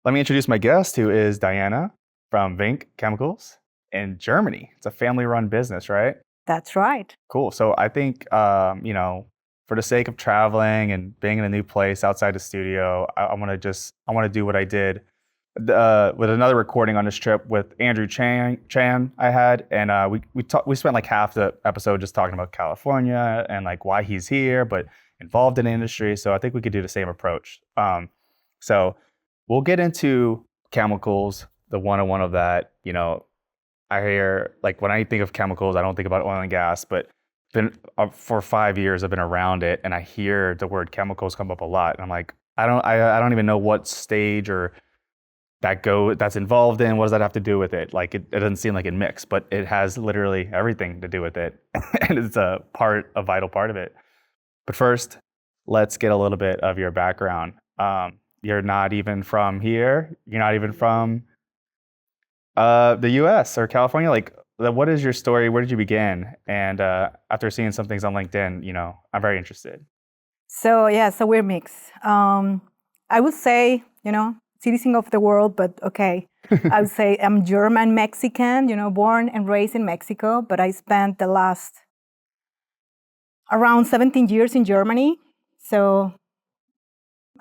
Let me introduce my guest, who is Diana from Vink Chemicals in Germany. It's a family-run business, right? That's right. Cool. So I think, for the sake of traveling and being in a new place outside the studio, I want to do what I did with another recording on this trip with Andrew Chan I had, and we spent like half the episode just talking about California and like why he's here, but involved in the industry. So I think we could do the same approach. So we'll get into chemicals, the 101 of that. I hear, like, when I think of chemicals, I don't think about oil and gas, but for 5 years I've been around it, and I hear the word chemicals come up a lot, and I'm like, I don't even know what stage or that's involved in. What does that have to do with it? Like, it doesn't seem like it mixed, but it has literally everything to do with it, and it's a vital part of it. But first, let's get a little bit of your background. You're not even from here. You're not even from the U.S. or California. Like, what is your story? Where did you begin? And after seeing some things on LinkedIn, I'm very interested. So we're mixed. I would say, citizen of the world, but okay. I would say I'm German Mexican, born and raised in Mexico, but I spent the last around 17 years in Germany. So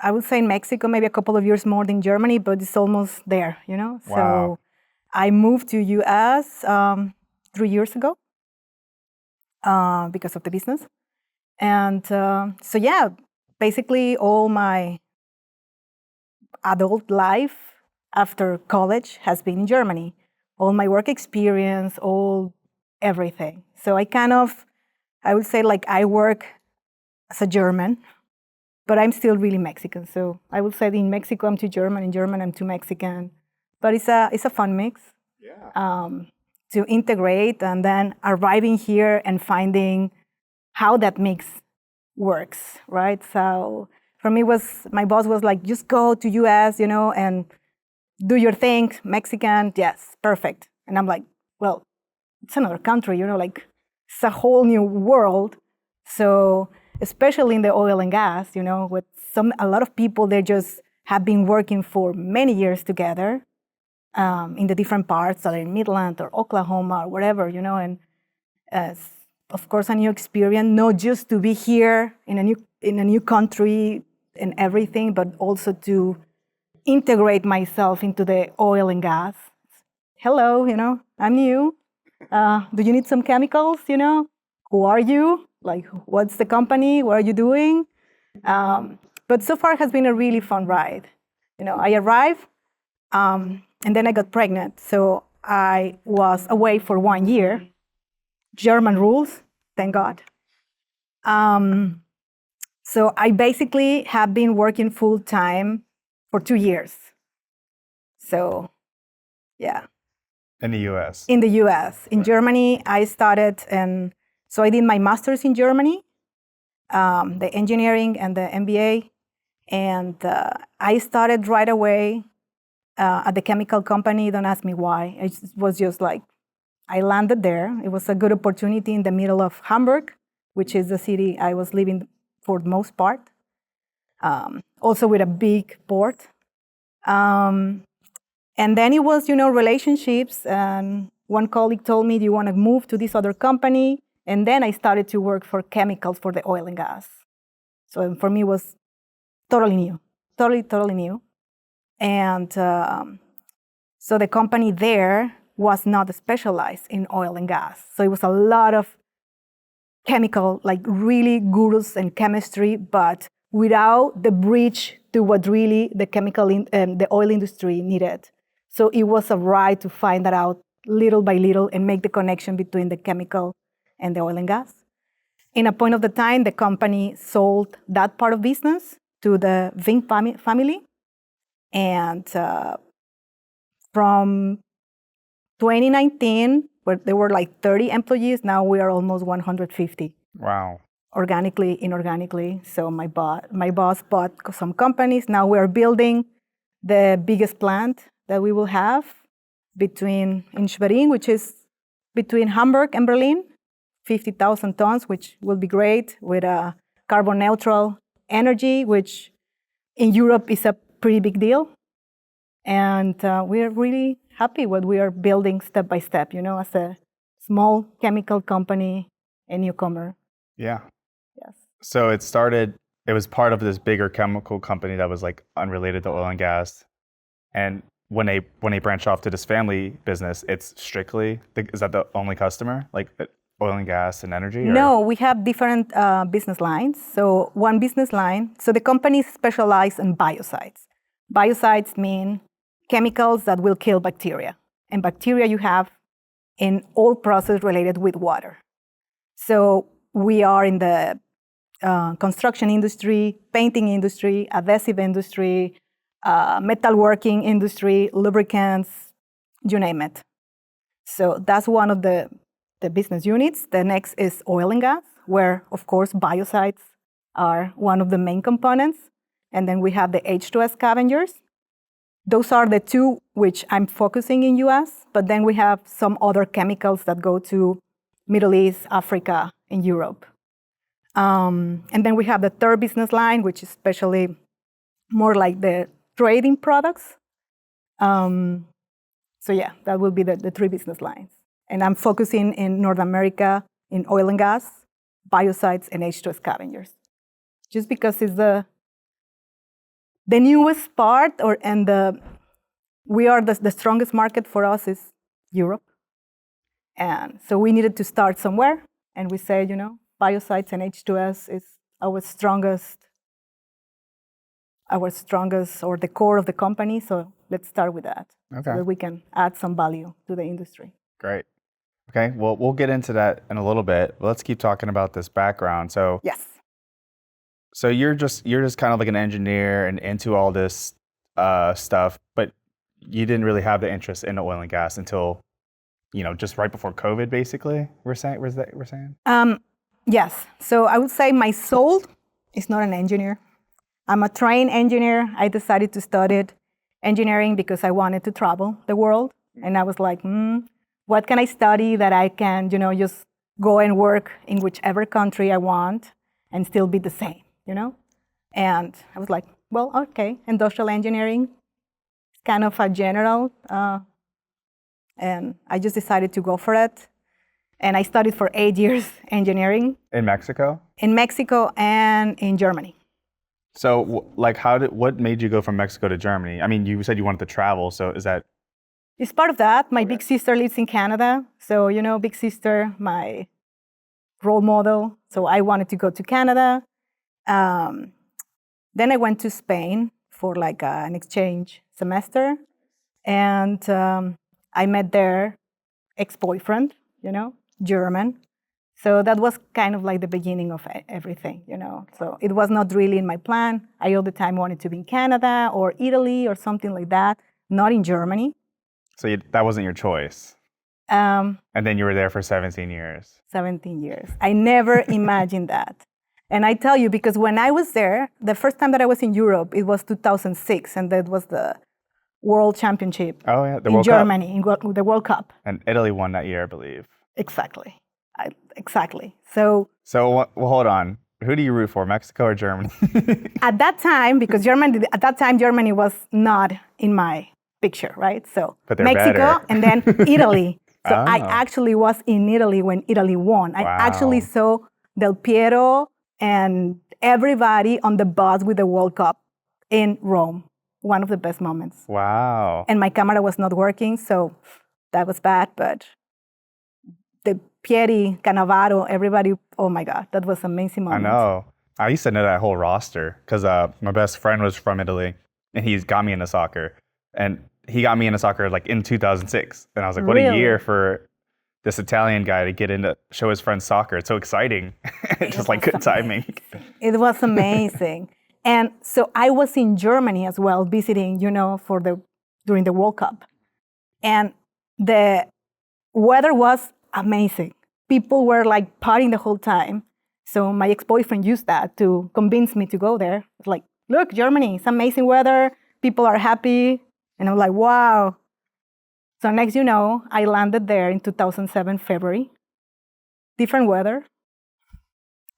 I would say in Mexico, maybe a couple of years more than Germany, but it's almost there, Wow. So I moved to US 3 years ago because of the business. And basically all my adult life after college has been in Germany. All my work experience, everything. So I would say, like, I work as a German, but I'm still really Mexican. So I would say in Mexico I'm too German, in German I'm too Mexican. But it's a fun mix. Yeah. To integrate, and then arriving here and finding how that mix works, right? So for me, my boss was like, just go to US, and do your thing, Mexican, yes, perfect. And I'm like, well, it's another country, like, it's a whole new world. So especially in the oil and gas, with a lot of people, they just have been working for many years together. In the different parts, either in Midland or Oklahoma or wherever, and of course a new experience, not just to be here in a new country and everything, but also to integrate myself into the oil and gas. Hello, I'm new. Do you need some chemicals? Who are you? Like, what's the company? What are you doing? But so far it has been a really fun ride. I arrived. And then I got pregnant, so I was away for 1 year. German rules, thank God. So I basically have been working full time for 2 years. So, yeah. In the U.S. In the U.S. In Germany, I started, and so I did my master's in Germany, the engineering and the MBA, and I started right away. At the chemical company. Don't ask me why. It was just like, I landed there. It was a good opportunity in the middle of Hamburg, which is the city I was living for the most part. Also with a big port. And then it was, relationships. And one colleague told me, do you want to move to this other company? And then I started to work for chemicals for the oil and gas. So for me, it was totally new, totally new. And so the company there was not specialized in oil and gas. So it was a lot of chemical, like really gurus and chemistry, but without the bridge to what really the oil industry needed. So it was a ride to find that out little by little and make the connection between the chemical and the oil and gas. In a point of the time, the company sold that part of business to the Vink family. And from 2019, where there were like 30 employees, now we are almost 150. Wow. Organically, inorganically. So my boss bought some companies. Now we are building the biggest plant that we will have in Schwerin, which is between Hamburg and Berlin, 50,000 tons, which will be great with a carbon neutral energy, which in Europe is a pretty big deal. And we're really happy what we are building step by step, as a small chemical company, a newcomer. Yeah. Yes. So it was part of this bigger chemical company that was like unrelated to oil and gas. And when they branch off to this family business, it's strictly, is that the only customer? Like oil and gas and energy? Or? No, we have different business lines. So one business line, so the company specializes in biocides. Biocides mean chemicals that will kill bacteria. And bacteria you have in all process related with water. So we are in the construction industry, painting industry, adhesive industry, metalworking industry, lubricants, you name it. So that's one of the business units. The next is oil and gas, where, of course, biocides are one of the main components. And then we have the H2S scavengers. Those are the two which I'm focusing in US, but then we have some other chemicals that go to Middle East, Africa, and Europe. And then we have the third business line, which is especially more like the trading products. So yeah, that will be the three business lines. And I'm focusing in North America in oil and gas, biocides, and H2S scavengers. Just because it's the newest part, we are the strongest market for us is Europe. And so we needed to start somewhere. And we said, biocides and H2S is our strongest or the core of the company. So let's start with that. Okay. So that we can add some value to the industry. Great. Okay, well, we'll get into that in a little bit. But let's keep talking about this background. So yes. So you're just kind of like an engineer and into all this stuff, but you didn't really have the interest in oil and gas until, just right before COVID, basically. We're saying. Yes. So I would say my soul is not an engineer. I'm a trained engineer. I decided to study engineering because I wanted to travel the world, and I was like, what can I study that I can, just go and work in whichever country I want and still be the same, And I was like, well, okay, industrial engineering is kind of a general, and I just decided to go for it. And I studied for 8 years engineering. In Mexico? In Mexico and in Germany. So, what made you go from Mexico to Germany? I mean, you said you wanted to travel, so is that? It's part of that. My big sister lives in Canada. So, big sister, my role model. So I wanted to go to Canada. Then I went to Spain for like an exchange semester. And I met their ex-boyfriend, German. So that was kind of like the beginning of everything, So it was not really in my plan. I all the time wanted to be in Canada or Italy or something like that, not in Germany. So that wasn't your choice? And then you were there for 17 years. 17 years. I never imagined that. And I tell you, because when I was there, the first time that I was in Europe, it was 2006, and that was the World Championship in Germany, in the World Cup. And Italy won that year, I believe. Exactly. Exactly. So well, hold on. Who do you root for, Mexico or Germany? At that time, because Germany was not in my picture, right? So Mexico better. And then Italy. So I actually was in Italy when Italy won. I actually saw Del Piero and everybody on the bus with the World Cup in Rome. One of the best moments. Wow. And my camera was not working, so that was bad, but the Pieri, Cannavaro, everybody, oh my God, that was an amazing moment. I know. I used to know that whole roster because my best friend was from Italy and he's got me into soccer. And he got me into soccer like in 2006. And I was like, what a year for this Italian guy to get into show his friends soccer. It's so exciting. Just like good timing. It was amazing. And so I was in Germany as well, visiting, during the World Cup. And the weather was amazing. People were like partying the whole time. So my ex-boyfriend used that to convince me to go there. It's like, look, Germany, it's amazing weather. People are happy. And I'm like, wow. So next, I landed there in 2007, February. Different weather.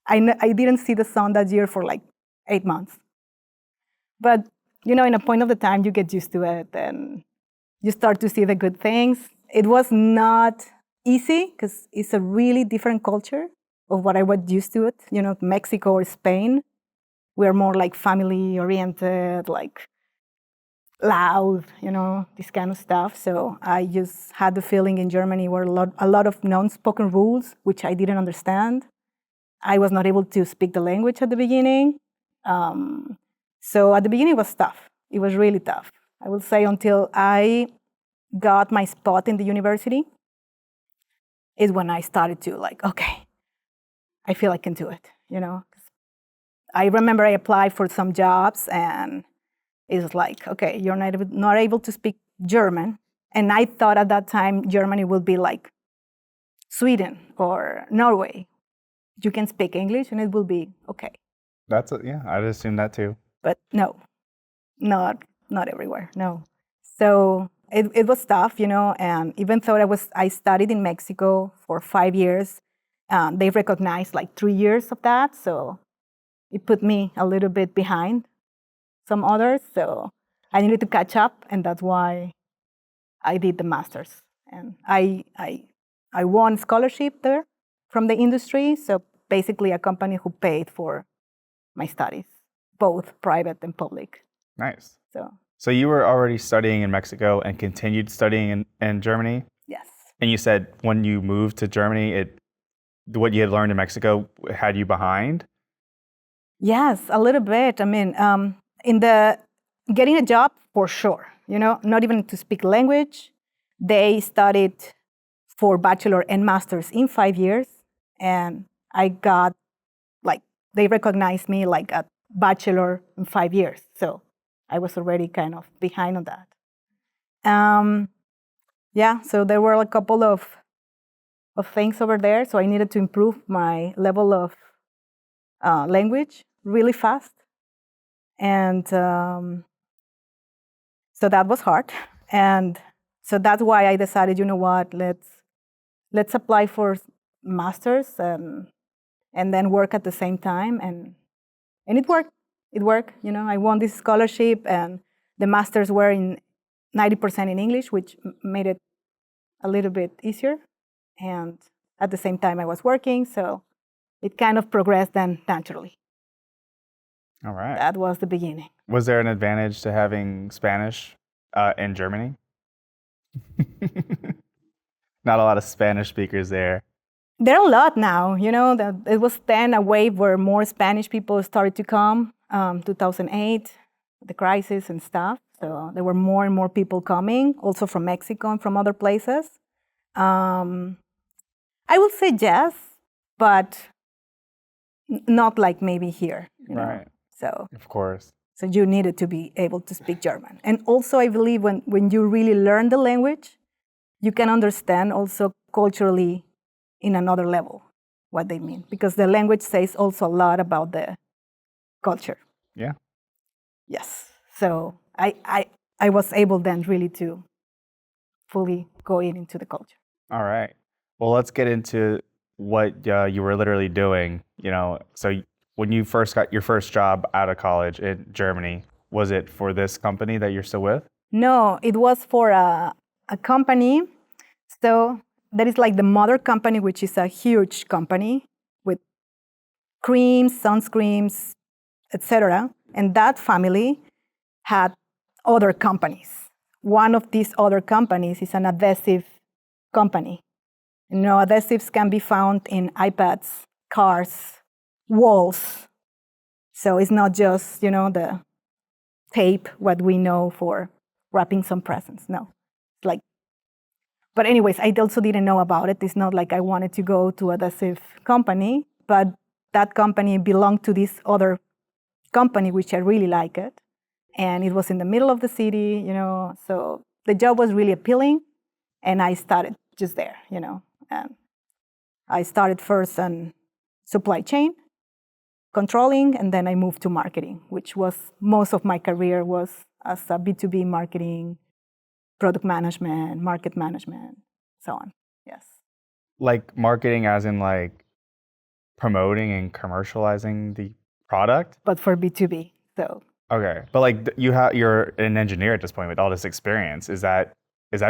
I didn't see the sun that year for like 8 months. But in a point of the time, you get used to it and you start to see the good things. It was not easy because it's a really different culture of what I was used to it. Mexico or Spain, we're more like family oriented, like loud, this kind of stuff. So I just had the feeling in Germany were a lot of non-spoken rules, which I didn't understand. I was not able to speak the language at the beginning. So at the beginning, it was tough. It was really tough. I will say until I got my spot in the university is when I started to okay, I feel I can do it, I remember I applied for some jobs and it was like, okay, you're not able to speak German. And I thought at that time Germany would be like Sweden or Norway. You can speak English and it will be okay. Yeah, I'd assume that too. But no, not everywhere, no. So it was tough, and even though I studied in Mexico for 5 years, they recognized like 3 years of that. So it put me a little bit behind some others. So I needed to catch up, and that's why I did the master's. And I won scholarship there from the industry. So basically a company who paid for my studies, both private and public. Nice. So you were already studying in Mexico and continued studying in Germany? Yes. And you said when you moved to Germany, what you had learned in Mexico had you behind? Yes, a little bit. I mean, getting a job, for sure, not even to speak language. They studied for bachelor and master's in 5 years. And I got, they recognized me like a bachelor in 5 years. So I was already kind of behind on that. So there were a couple of things over there. So I needed to improve my level of language really fast. And so that was hard. And so that's why I decided, you know what, let's apply for masters and then work at the same time. And it worked. It worked. I won this scholarship, and the masters were in 90% in English, which made it a little bit easier. And at the same time, I was working, so it kind of progressed then naturally. All right. That was the beginning. Was there an advantage to having Spanish in Germany? Not a lot of Spanish speakers there. There are a lot now. It was then a wave where more Spanish people started to come. 2008, the crisis and stuff. So there were more and more people coming, also from Mexico and from other places. I would say yes, but not like maybe here. Right. So of course. So you needed to be able to speak German. And also I believe when you really learn the language, you can understand also culturally in another level what they mean. Because the language says also a lot about the culture. Yeah. Yes. So I was able then really to fully go into the culture. All right. Well, let's get into what you were literally doing. So when you first got your first job out of college in Germany, was it for this company that you're still with? No, it was for a company. So that is like the mother company, which is a huge company with creams, sunscreens, etc. And that family had other companies. One of these other companies is an adhesive company. Adhesives can be found in iPads, cars, walls. So it's not just, the tape, what we know for wrapping some presents. No. But anyways, I also didn't know about it. It's not like I wanted to go to adhesive company, but that company belonged to this other company, which I really like it. And it was in the middle of the city, so the job was really appealing. And I started just there, And I started first on supply chain, controlling, and then I moved to marketing, which was most of my career was as a B2B marketing, product management, market management, so on. Yes. Like marketing as in like promoting and commercializing the product? But for B2B, so. Okay, but like you're an engineer at this point with all this experience. Is that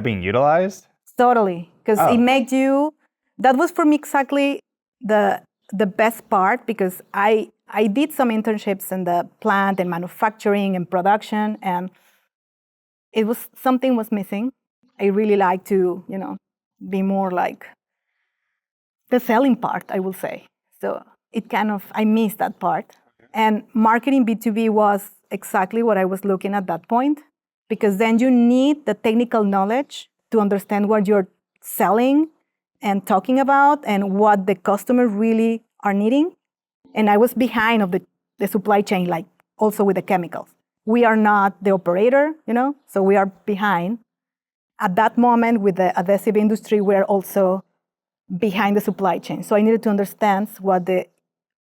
being utilized? Totally, because it Oh, made you. That was for me exactly the the best part because I did some internships in the plant and manufacturing and production, and it was something was missing. I really like to be more like the selling part, I will say. So it kind of I missed that part, and marketing B2B was exactly what I was looking at that point because then you need the technical knowledge to understand what you're selling and talking about and what the customer really are needing. And I was behind of the supply chain, like also with the chemicals. We are not the operator, so we are behind. At that moment, with the adhesive industry, we're also behind the supply chain. So I needed to understand what the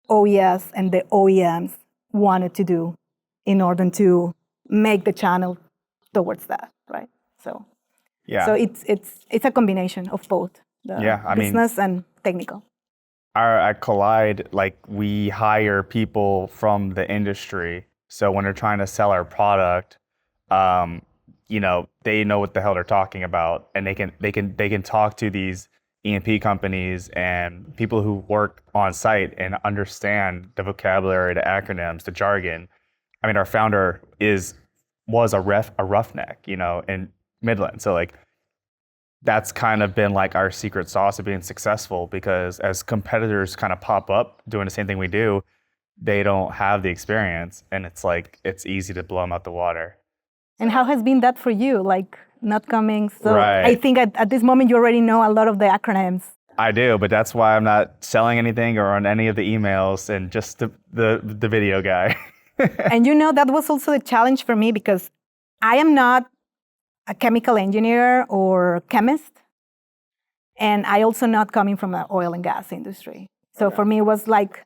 OES and the OEMs wanted to do in order to make the channel towards that, right? So, so yeah, it's a combination of both the yeah. I mean, business and technical. at Collide, like we hire people from the industry. So when they're trying to sell our product, um, they know what the hell they're talking about, and they can talk to these E&P companies and people who work on site and understand the vocabulary, the acronyms, the jargon. I mean, our founder was a roughneck, in Midland. So like that's kind of been like our secret sauce of being successful because as competitors kind of pop up doing the same thing we do, they don't have the experience and it's like it's easy to blow them out the water. And how has been that for you? Like not coming. So I Right. think at this moment you already know a lot of the acronyms. I do, but that's why I'm not selling anything or on any of the emails and just the video guy. And that was also a challenge for me because I am not a chemical engineer or chemist. And I also not coming from the oil and gas industry. So for me, it was like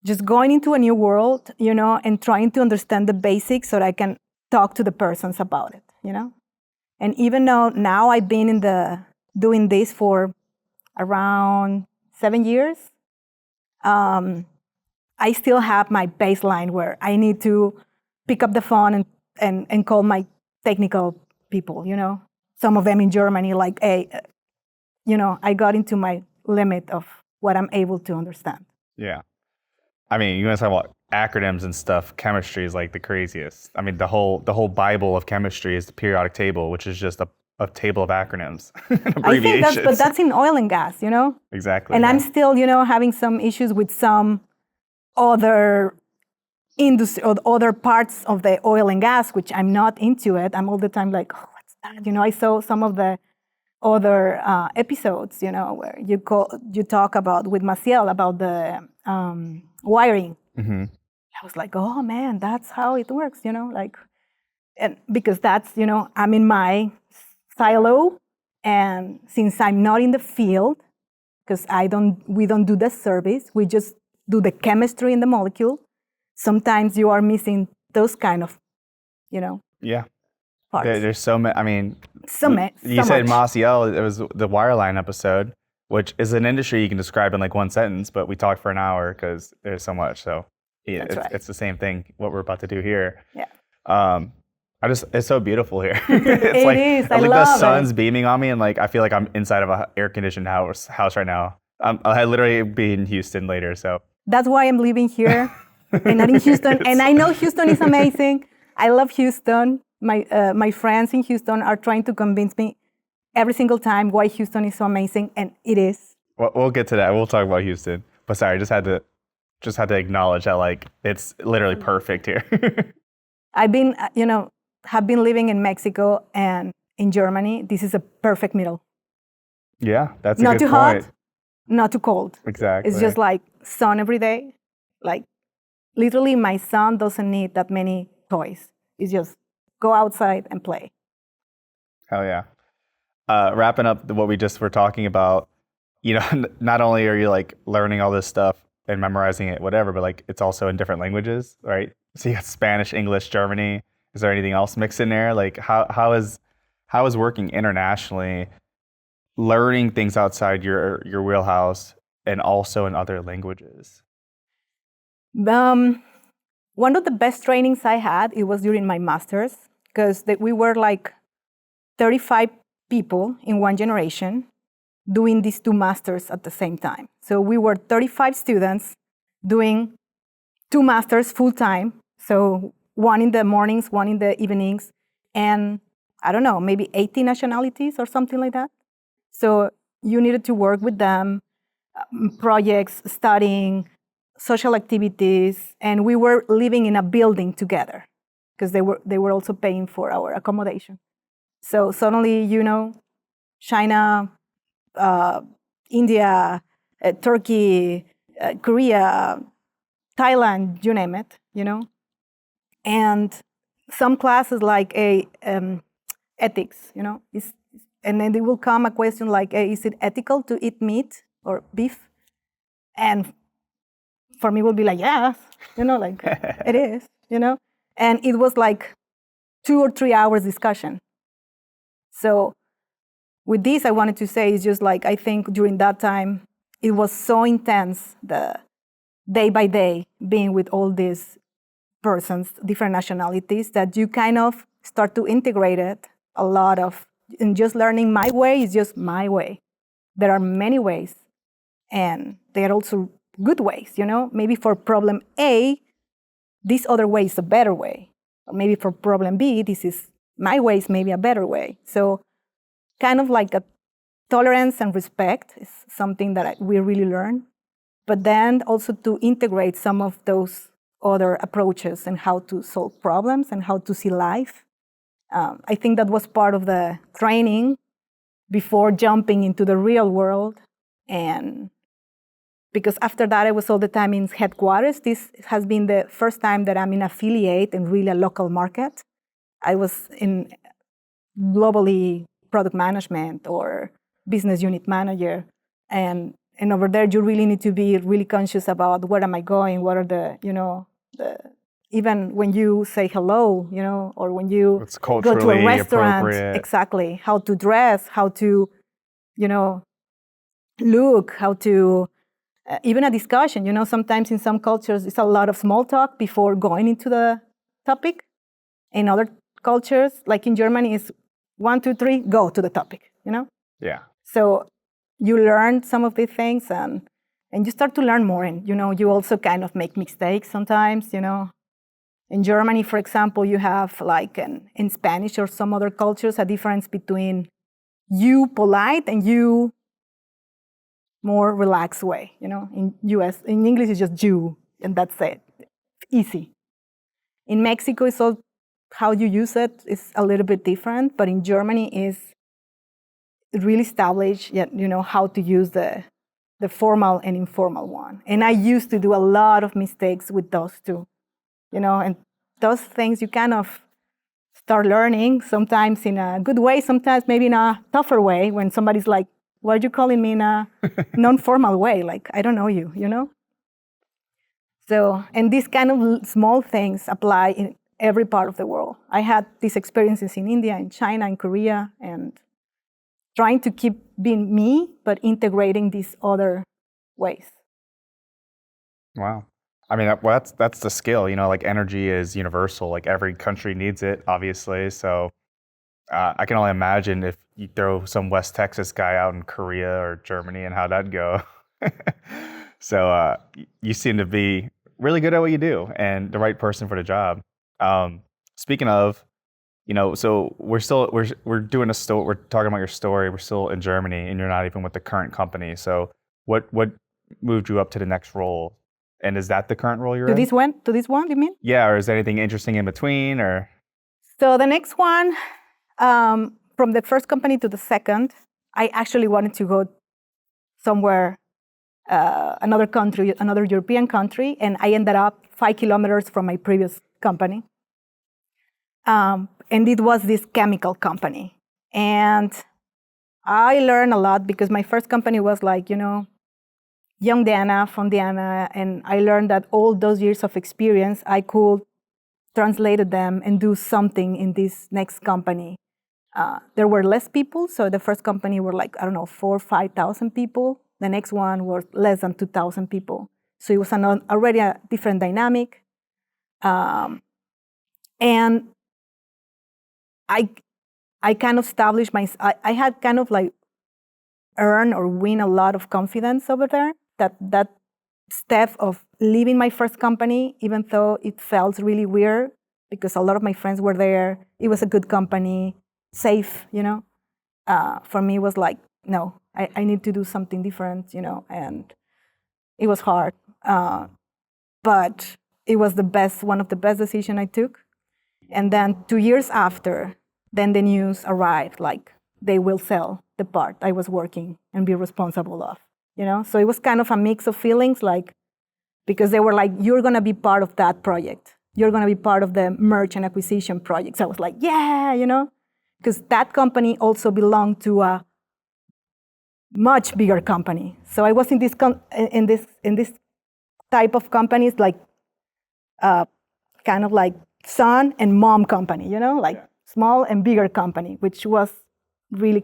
just going into a new world, and trying to understand the basics so that I can talk to the persons about it. And even though now I've been doing this for around 7 years, I still have my baseline where I need to pick up the phone and call my technical people, some of them in Germany, like, hey, I got into my limit of what I'm able to understand. Yeah. I mean, you want to talk about acronyms and stuff. Chemistry is like the craziest. I mean, the whole Bible of chemistry is the periodic table, which is just a table of acronyms, and I think but abbreviations. that's in oil and gas. Exactly. And I'm Yeah. still, having some issues with some other industry or other parts of the oil and gas, which I'm not into it. I'm all the time like, oh, what's that? I saw some of the other episodes, where you talk about with Maciel about the wiring. Hmm. I was like, oh man, that's how it works, like, and because that's, I'm in my silo, and since I'm not in the field, because we don't do the service, we just do the chemistry in the molecule. Sometimes you are missing those kind of, Yeah. parts. There's so many. I mean, you So said much. Maciel. It was the wireline episode, which is an industry you can describe in like one sentence, but we talked for an hour because there's so much. So yeah, That's right. it's the same thing. What we're about to do here. Yeah. Um, it's so beautiful here. It's It like is. it's I like the love sun's it. beaming on me, and like I feel like I'm inside of a air conditioned house right now. I literally be in Houston later, so That's why I'm living here and not in Houston. And I know Houston is amazing. I love Houston. My friends in Houston are trying to convince me every single time why Houston is so amazing, and it is. we'll get to that. We'll talk about Houston. But sorry, just had to acknowledge that like it's literally perfect here. I've been, have been living in Mexico and in Germany. This is a perfect middle. Yeah, that's a Not good too point. hot, not too cold. Exactly. It's just like sun every day. Like literally, my son doesn't need that many toys. It's just go outside and play. Hell yeah. Wrapping up what we just were talking about, not only are you like learning all this stuff and memorizing it, whatever, but like it's also in different languages, right? So you got Spanish, English, Germany. Is there anything else mixed in there? Like how is working internationally, learning things outside your wheelhouse and also in other languages? Um, one of the best trainings I had, it was during my master's, because we were like 35 people in one generation doing these 2 masters at the same time. So we were 35 students doing 2 masters full time. So one in the mornings, one in the evenings, and I don't know, maybe 80 nationalities or something like that. So you needed to work with them, projects, studying, social activities, and we were living in a building together because they were also paying for our accommodation. So suddenly, China, India, Turkey, Korea, Thailand, you name it, and some classes like ethics, and then there will come a question like, is it ethical to eat meat or beef? And for me, it will be like, yes, like it is, and it was like 2 or 3 hours discussion. So with this, I wanted to say is just like, I think during that time, it was so intense, the day by day being with all these persons, different nationalities, that you kind of start to integrate it a lot of, and just learning my way is just my way. There are many ways, and there are also good ways, Maybe for problem A, this other way is a better way. Or maybe for problem B, this is my way is maybe a better way. So kind of like a tolerance and respect is something that we really learn. But then also to integrate some of those other approaches and how to solve problems and how to see life. I think that was part of the training before jumping into the real world. And because after that, I was all the time in headquarters. This has been the first time that I'm in affiliate and really a local market. I was in globally product management or business unit manager. And over there, you really need to be really conscious about where am I going, what are the, even when you say hello, or when you It's go to a culturally restaurant, appropriate. exactly, how to dress, how to, look, how to, even a discussion, sometimes in some cultures, it's a lot of small talk before going into the topic. In other cultures, like in Germany, it's 1, 2, 3, go to the topic, Yeah. So you learn some of these things and you start to learn more. And, you also kind of make mistakes sometimes, In Germany, for example, you have like in Spanish or some other cultures, a difference between you polite and you more relaxed way, In US, in English, it's just you, and that's it. Easy. In Mexico, it's all how you use it is a little bit different, but in Germany is really established, how to use the formal and informal one. And I used to do a lot of mistakes with those two, and those things you kind of start learning, sometimes in a good way, sometimes maybe in a tougher way, when somebody's like, why are you calling me in a non-formal way? Like, I don't know you, So, and these kind of small things apply in every part of the world. I had these experiences in India, in China, in Korea, and trying to keep being me, but integrating these other ways. Wow. I mean, that's the skill. Like energy is universal. Like every country needs it, obviously. So I can only imagine if you throw some West Texas guy out in Korea or Germany and how that'd go. So you seem to be really good at what you do and the right person for the job. Speaking of, so we're doing we're talking about your story. We're still in Germany, and you're not even with the current company. So what moved you up to the next role? And is that the current role you're in? To this one, you mean? Yeah, or is there anything interesting in between, or? So the next one, from the first company to the second, I actually wanted to go somewhere, another country, another European country, and I ended up 5 kilometers from my previous company. And it was this chemical company. And I learned a lot because my first company was like, young Diana from Diana, and I learned that all those years of experience, I could translate them and do something in this next company. There were less people, so the first company were like, 4,000 or 5,000 people. The next one was less than 2,000 people. So it was already a different dynamic. Um, and I kind of established I had kind of like earn or win a lot of confidence over there. That step of leaving my first company, even though it felt really weird because a lot of my friends were there. It was a good company, safe, for me, it was like, no, I need to do something different, and it was hard. But it was one of the best decisions I took. And then 2 years after, then the news arrived, like they will sell the part I was working and be responsible of, So it was kind of a mix of feelings, like, because they were like, you're going to be part of that project. You're going to be part of the merchant acquisition project. So I was like, yeah, because that company also belonged to a much bigger company. So I was in this type of companies, like kind of like son and mom company, like small and bigger company, which was really,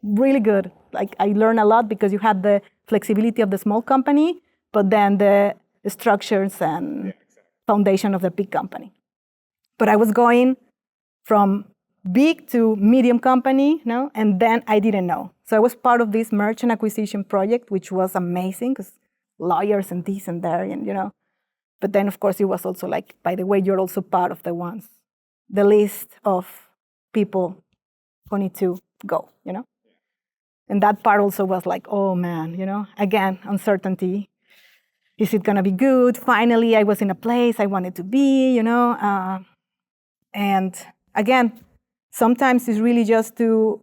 really good. Like I learned a lot because you had the flexibility of the small company, but then the structures and foundation of the big company. But I was going from big to medium company, and then I didn't know. So I was part of this merchant acquisition project, which was amazing because lawyers and this and there, and But then, of course, it was also like, by the way, you're also part of the list of people who need to go, And that part also was like, oh man, again, uncertainty. Is it gonna be good? Finally, I was in a place I wanted to be, and again, sometimes it's really just to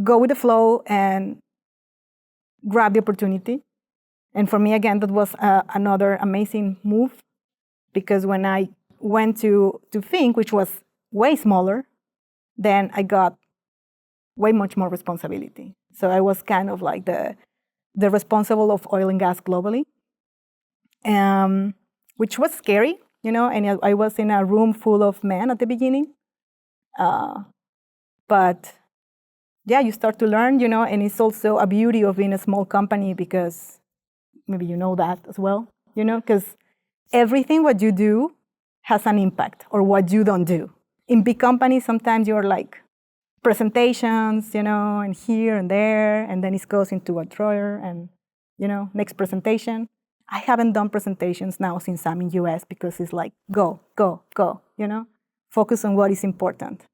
go with the flow and grab the opportunity. And for me, again, that was another amazing move, because when I went to Vink, which was way smaller, then I got way much more responsibility. So I was kind of like the responsible of oil and gas globally, which was scary, and I was in a room full of men at the beginning. But yeah, you start to learn, and it's also a beauty of being a small company, because maybe you know that as well, because everything what you do has an impact, or what you don't do. In big companies, sometimes you're like presentations, and here and there, and then it goes into a drawer, and next presentation. I haven't done presentations now since I'm in US, because it's like go, go, go, focus on what is important.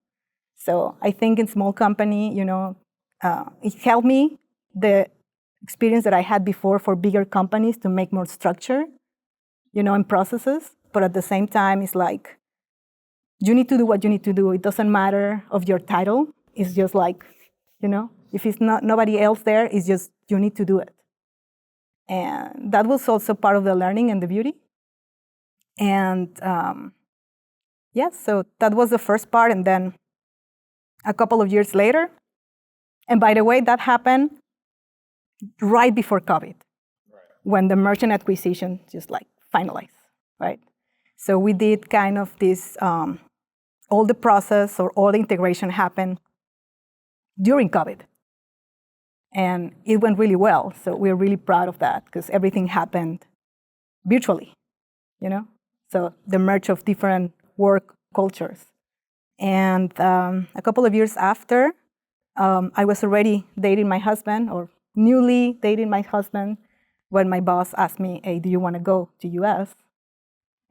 So I think in small company, it helped me, the experience that I had before for bigger companies, to make more structure, and processes. But at the same time, it's like, you need to do what you need to do. It doesn't matter of your title. It's just like, if it's not nobody else there, it's just you need to do it. And that was also part of the learning and the beauty. And so that was the first part. And then a couple of years later, and by the way, that happened right before COVID, when the merchant acquisition just like finalized, right? So we did kind of this, all the process or all the integration happened during COVID. And it went really well. So we're really proud of that, because everything happened virtually, So the merge of different work cultures. And a couple of years after, I was already dating my husband, or newly dating my husband, when my boss asked me, hey, do you want to go to US?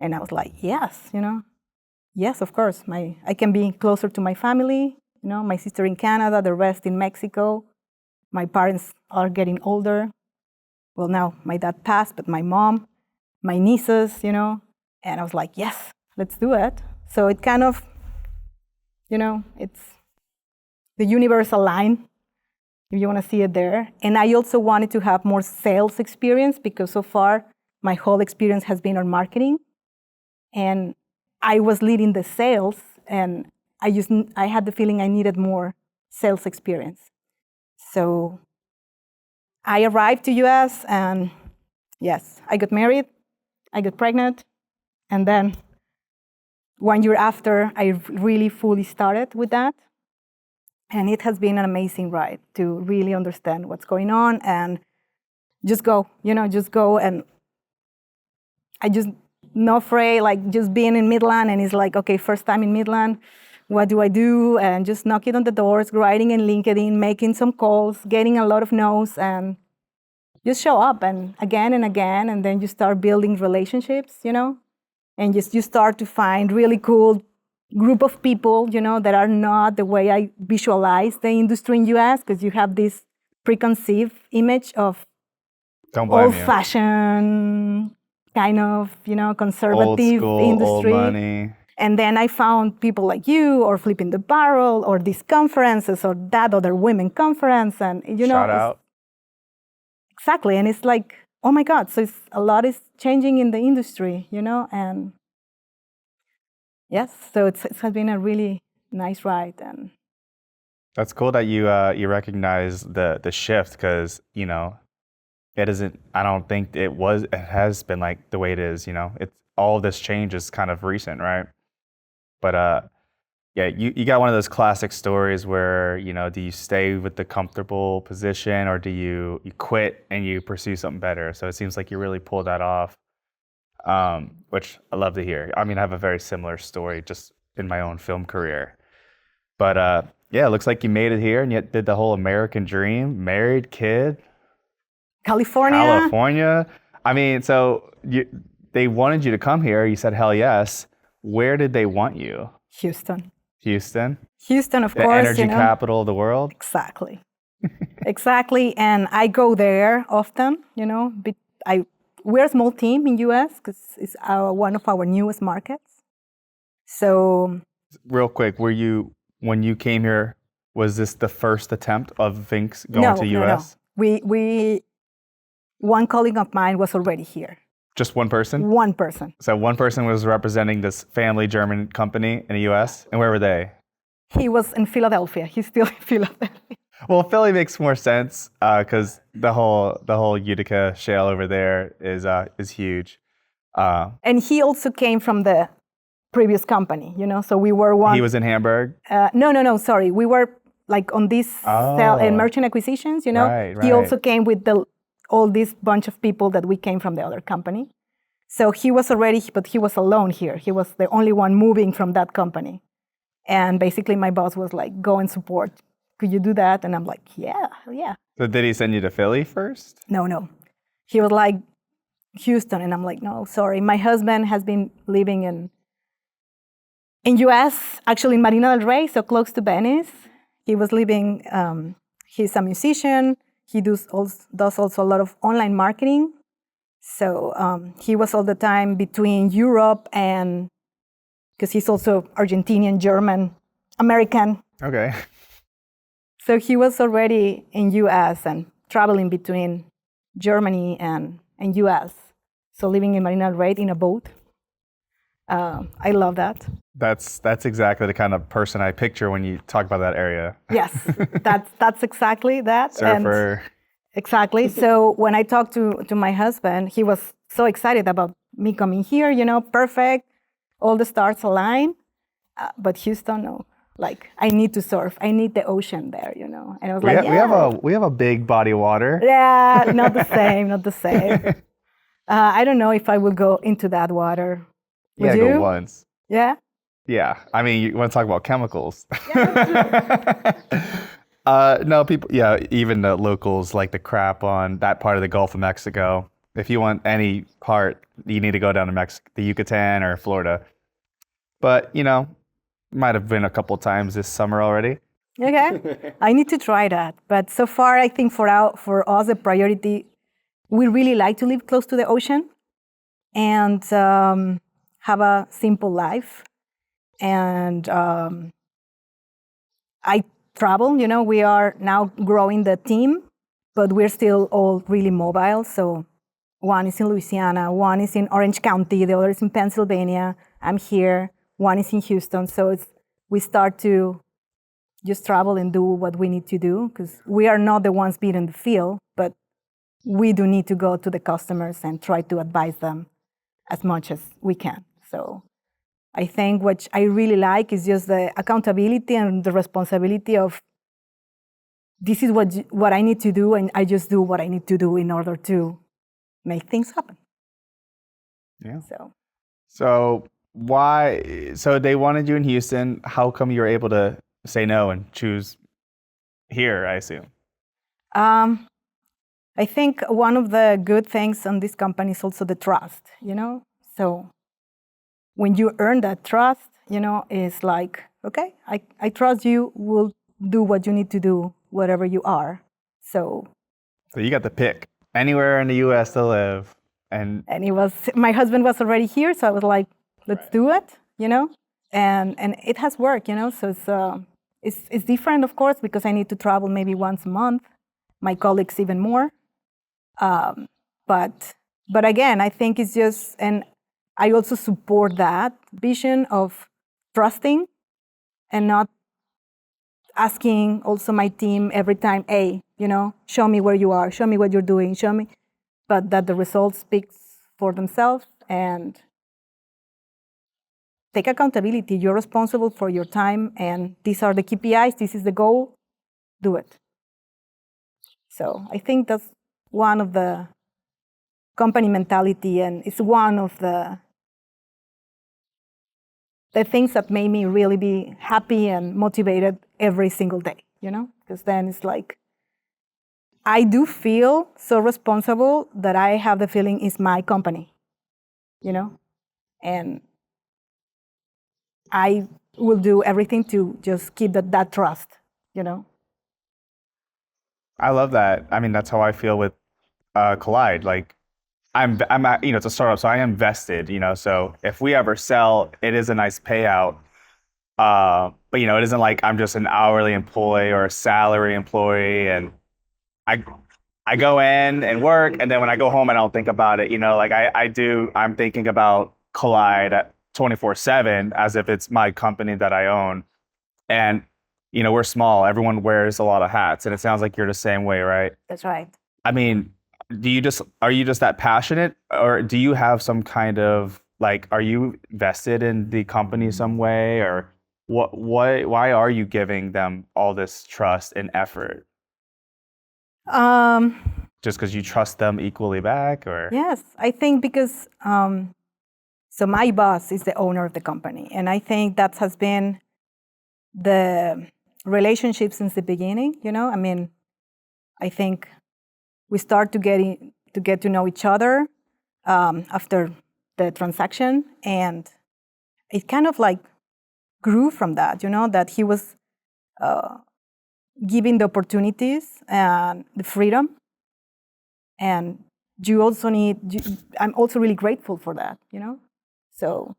And I was like, yes, Yes, of course. I can be closer to my family, my sister in Canada, the rest in Mexico. My parents are getting older. Well, now my dad passed, but my mom, my nieces, And I was like, yes, let's do it. So it kind of, it's the universe aligned, if you want to see it there. And I also wanted to have more sales experience, because so far my whole experience has been on marketing. And I was leading the sales, and I had the feeling I needed more sales experience. So I arrived to US, and yes, I got married, I got pregnant, and then 1 year after, I really fully started with that. And it has been an amazing ride to really understand what's going on and just go, just go. And I just no afraid, like just being in Midland, and it's like, okay, first time in Midland, what do I do? And just knocking on the doors, writing in LinkedIn, making some calls, getting a lot of no's, and just show up and again, and then you start building relationships, and just you start to find really cool group of people, that are not the way I visualize the industry in US, because you have this preconceived image of Don't blame you. old-fashioned kind of, Old conservative school, industry. old money. And then I found people like you, or Flipping the Barrel, or these conferences, or that other women conference, and Shout out. Exactly, and it's like, oh my God, so a lot is changing in the industry, and yes, so it has been a really nice ride. And That's cool that you recognize the shift, because it isn't. I don't think it has been like the way it is. It's all this change is kind of recent, right? But yeah, you got one of those classic stories where do you stay with the comfortable position, or do you quit and you pursue something better? So it seems like you really pulled that off, which I love to hear. I mean, I have a very similar story just in my own film career. But yeah, it looks like you made it here and yet did the whole American dream, married, kid. California. I mean, so they wanted you to come here. You said, hell yes. Where did they want you? Houston. Houston, of the course. energy capital of the world. Exactly. Exactly. And I go there often, we're a small team in US because it's one of our newest markets. So real quick, when you came here, was this the first attempt of Vink's going to US? No. One colleague of mine was already here. Just one person? One person. So one person was representing this family German company in the US, and where were they? He was in Philadelphia. He's still in Philadelphia. Well, Philly makes more sense because the whole Utica shale over there is huge. And he also came from the previous company, so we were one. He was in Hamburg? No, sorry. We were like on this sell and merchant acquisitions, Right. He also came with all this bunch of people that we came from the other company. So he was already, but he was alone here. He was the only one moving from that company. And basically my boss was like, go and support. Could you do that? And I'm like, yeah. So did he send you to Philly first? No. He was like, Houston. And I'm like, no, sorry. My husband has been living in US, actually in Marina del Rey, so close to Venice. He was living, he's a musician. He does also a lot of online marketing. So he was all the time between Europe and, because he's also Argentinian, German, American. Okay. So he was already in US and traveling between Germany and US. So living in Marina del Rey in a boat. I love that. That's exactly the kind of person I picture when you talk about that area. Yes, that's exactly that. Surfer. And exactly. So when I talked to my husband, he was so excited about me coming here, perfect. All the stars align. But Houston, no. Like, I need to surf. I need the ocean there, And I was we have a big body of water. Yeah, not the same. I don't know if I will go into that water. Would you? Go once. Yeah? Yeah. I mean, you want to talk about chemicals. No, people, even the locals like to crap on that part of the Gulf of Mexico. If you want any part, you need to go down to Mexico, the Yucatan or Florida. But, might have been a couple times this summer already. Okay. I need to try that. But so far, I think for us, the priority, we really like to live close to the ocean and have a simple life. And I travel, we are now growing the team, but we're still all really mobile. So one is in Louisiana, one is in Orange County, the other is in Pennsylvania. I'm here, one is in Houston. So we start to just travel and do what we need to do because we are not the ones being in the field, but we do need to go to the customers and try to advise them as much as we can. So I think what I really like is just the accountability and the responsibility of this is what I need to do, and I just do what I need to do in order to make things happen. Yeah. So So why? So they wanted you in Houston. How come you were able to say no and choose here? I assume. Um, I think one of the good things on this company is also the trust, you know? So when you earn that trust, you know, it's like, okay, I trust you, we'll do what you need to do, wherever you are. So, So you got the pick anywhere in the U.S. to live, and and my husband was already here, so I was like, let's do it, you know? And it has worked, you know? So it's different, of course, because I need to travel maybe once a month, my colleagues even more. Um, but but again, I think it's just, and I also support that vision of trusting and not asking also my team every time, hey, you know, show me where you are, show me what you're doing, show me, but that the results speaks for themselves and take accountability. You're responsible for your time, and these are the KPIs. This is the goal. Do it. So I think that's one of the company mentality, and it's one of the things that made me really be happy and motivated every single day, you know? Because then it's like, I do feel so responsible that I have the feeling it's my company, you know? And I will do everything to just keep that trust, you know? I love that. I mean, that's how I feel with Collide. Like, it's a startup, so I am vested. So if we ever sell, it is a nice payout. But it isn't like I'm just an hourly employee or a salary employee, and I I go in and work, and then when I go home, I don't think about it. Like I do. I'm thinking about Collide at 24/7 as if it's my company that I own. And we're small. Everyone wears a lot of hats, and it sounds like you're the same way, right? That's right. I mean, are you just that passionate, or do you have some kind of like, are you vested in the company some way, or why are you giving them all this trust and effort? Um, Just because you trust them equally back, or? yes, I think because, so my boss is the owner of the company, and I think that has been the relationship since the beginning, you know? I mean, I think we start to get to know each other after the transaction, and it kind of like grew from that, you know, that he was giving the opportunities and the freedom, and I'm also really grateful for that, you know? So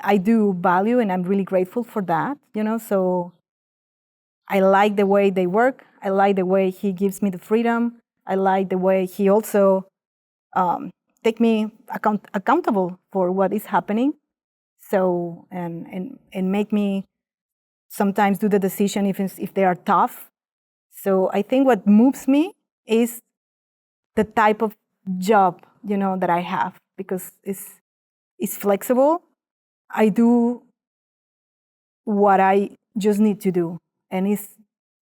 I do value, and I'm really grateful for that, you know? So I like the way they work. I like the way he gives me the freedom. I like the way he also take me accountable for what is happening. So and make me sometimes do the decision if they are tough. So I think what moves me is the type of job, you know, that I have, because it's flexible. I do what I just need to do, and it's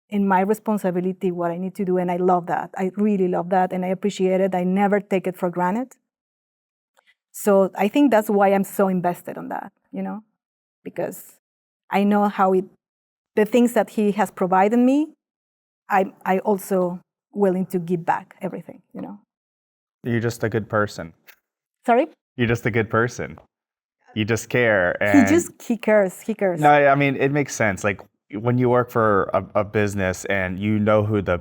in my responsibility what I need to do, and I love that. I really love that, and I appreciate it. I never take it for granted. So I think that's why I'm so invested on that, you know, because I know the things that he has provided me, I also willing to give back everything, you know. You're just a good person. Sorry? You're just a good person. You just care. He cares. He cares. No, I mean, it makes sense. Like when you work for a business and you know who the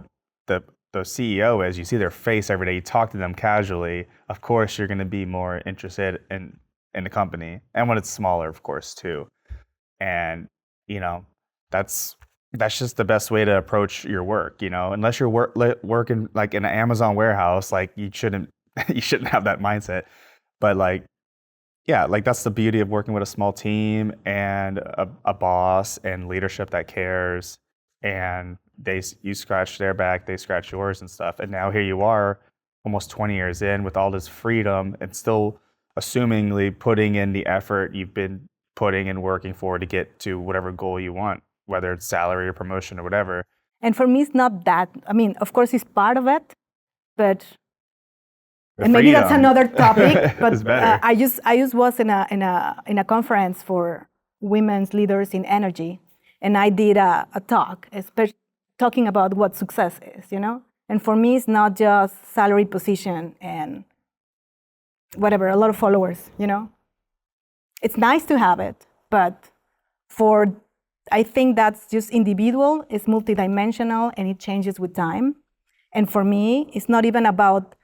CEO is, you see their face every day, you talk to them casually, of course you're going to be more interested in the company. And when it's smaller, of course, too. And, that's just the best way to approach your work, unless you're working like in an Amazon warehouse, like you shouldn't you shouldn't have that mindset. But like, yeah, like that's the beauty of working with a small team and a boss and leadership that cares. And you scratch their back, they scratch yours and stuff. And now here you are, almost 20 years in, with all this freedom and still assumingly putting in the effort you've been putting and working for to get to whatever goal you want, whether it's salary or promotion or whatever. And for me, it's not that. I mean, of course, it's part of it, but The and maybe that's freedom another topic. But is better. I just was in a conference for women's leaders in energy, and I did a talk, talking about what success is, you know. And for me, it's not just salary, position, and whatever, a lot of followers, you know. It's nice to have it, but I think that's just individual, it's multidimensional, and it changes with time. And for me, it's not even about,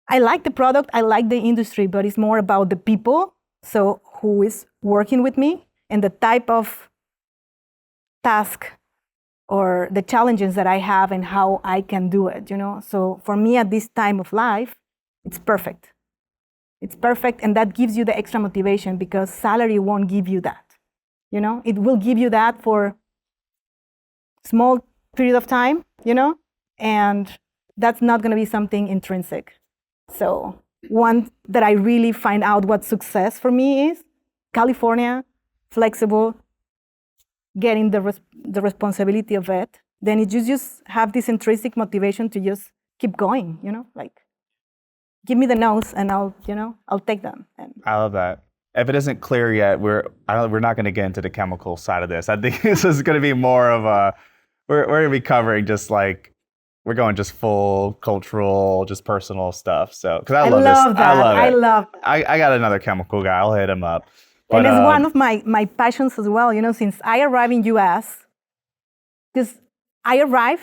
I like the product, I like the industry, but it's more about the people, so who is working with me, and the type of task or the challenges that I have and how I can do it, you know? So for me at this time of life, it's perfect. It's perfect, and that gives you the extra motivation because salary won't give you that. You know, it will give you that for small period of time, you know, and that's not going to be something intrinsic. So one that I really find out what success for me is California, flexible, getting the responsibility of it. Then you just have this intrinsic motivation to just keep going, you know, like give me the no's and I'll take them. And I love that. If it isn't clear yet, we're not going to get into the chemical side of this. I think this is going to be more of we're going to be covering just like, we're going just full cultural, just personal stuff. So, because I love this. That. I love it. I got another chemical guy. I'll hit him up. But, and it's one of my passions as well, you know, since I arrived in US, because I arrived,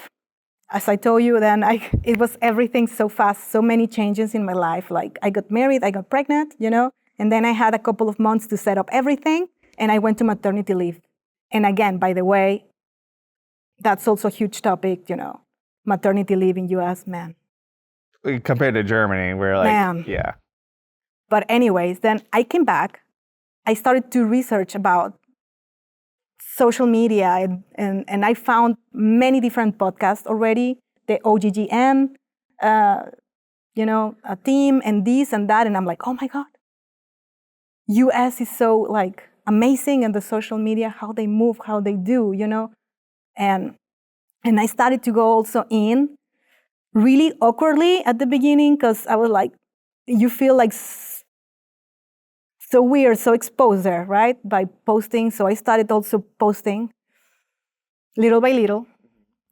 as I told you, then it was everything so fast, so many changes in my life. Like I got married, I got pregnant, you know, and then I had a couple of months to set up everything, and I went to maternity leave. And again, by the way, that's also a huge topic, you know, maternity leave in US, man. Compared to Germany, we're like, man. Yeah. But anyways, then I came back. I started to research about social media, and I found many different podcasts already, the OGGN, you know, a team, and this and that, and I'm like, oh my God. US is so like amazing, and the social media, how they move, how they do, you know, and I started to go also in really awkwardly at the beginning because I was like, you feel like so weird, so exposed there, right, by posting. So I started also posting little by little.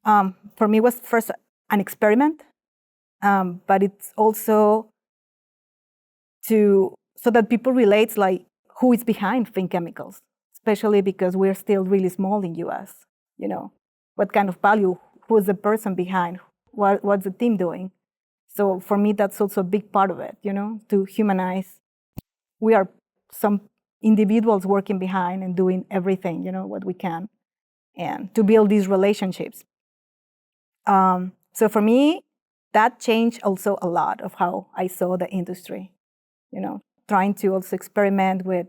For me, it was first an experiment, but it's also so that people relate, like, who is behind Vink Chemicals, especially because we're still really small in US, you know, what kind of value, who is the person behind, what's the team doing? So for me, that's also a big part of it, you know, to humanize. We are some individuals working behind and doing everything, you know, what we can, and to build these relationships. So for me, that changed also a lot of how I saw the industry, you know, trying to also experiment with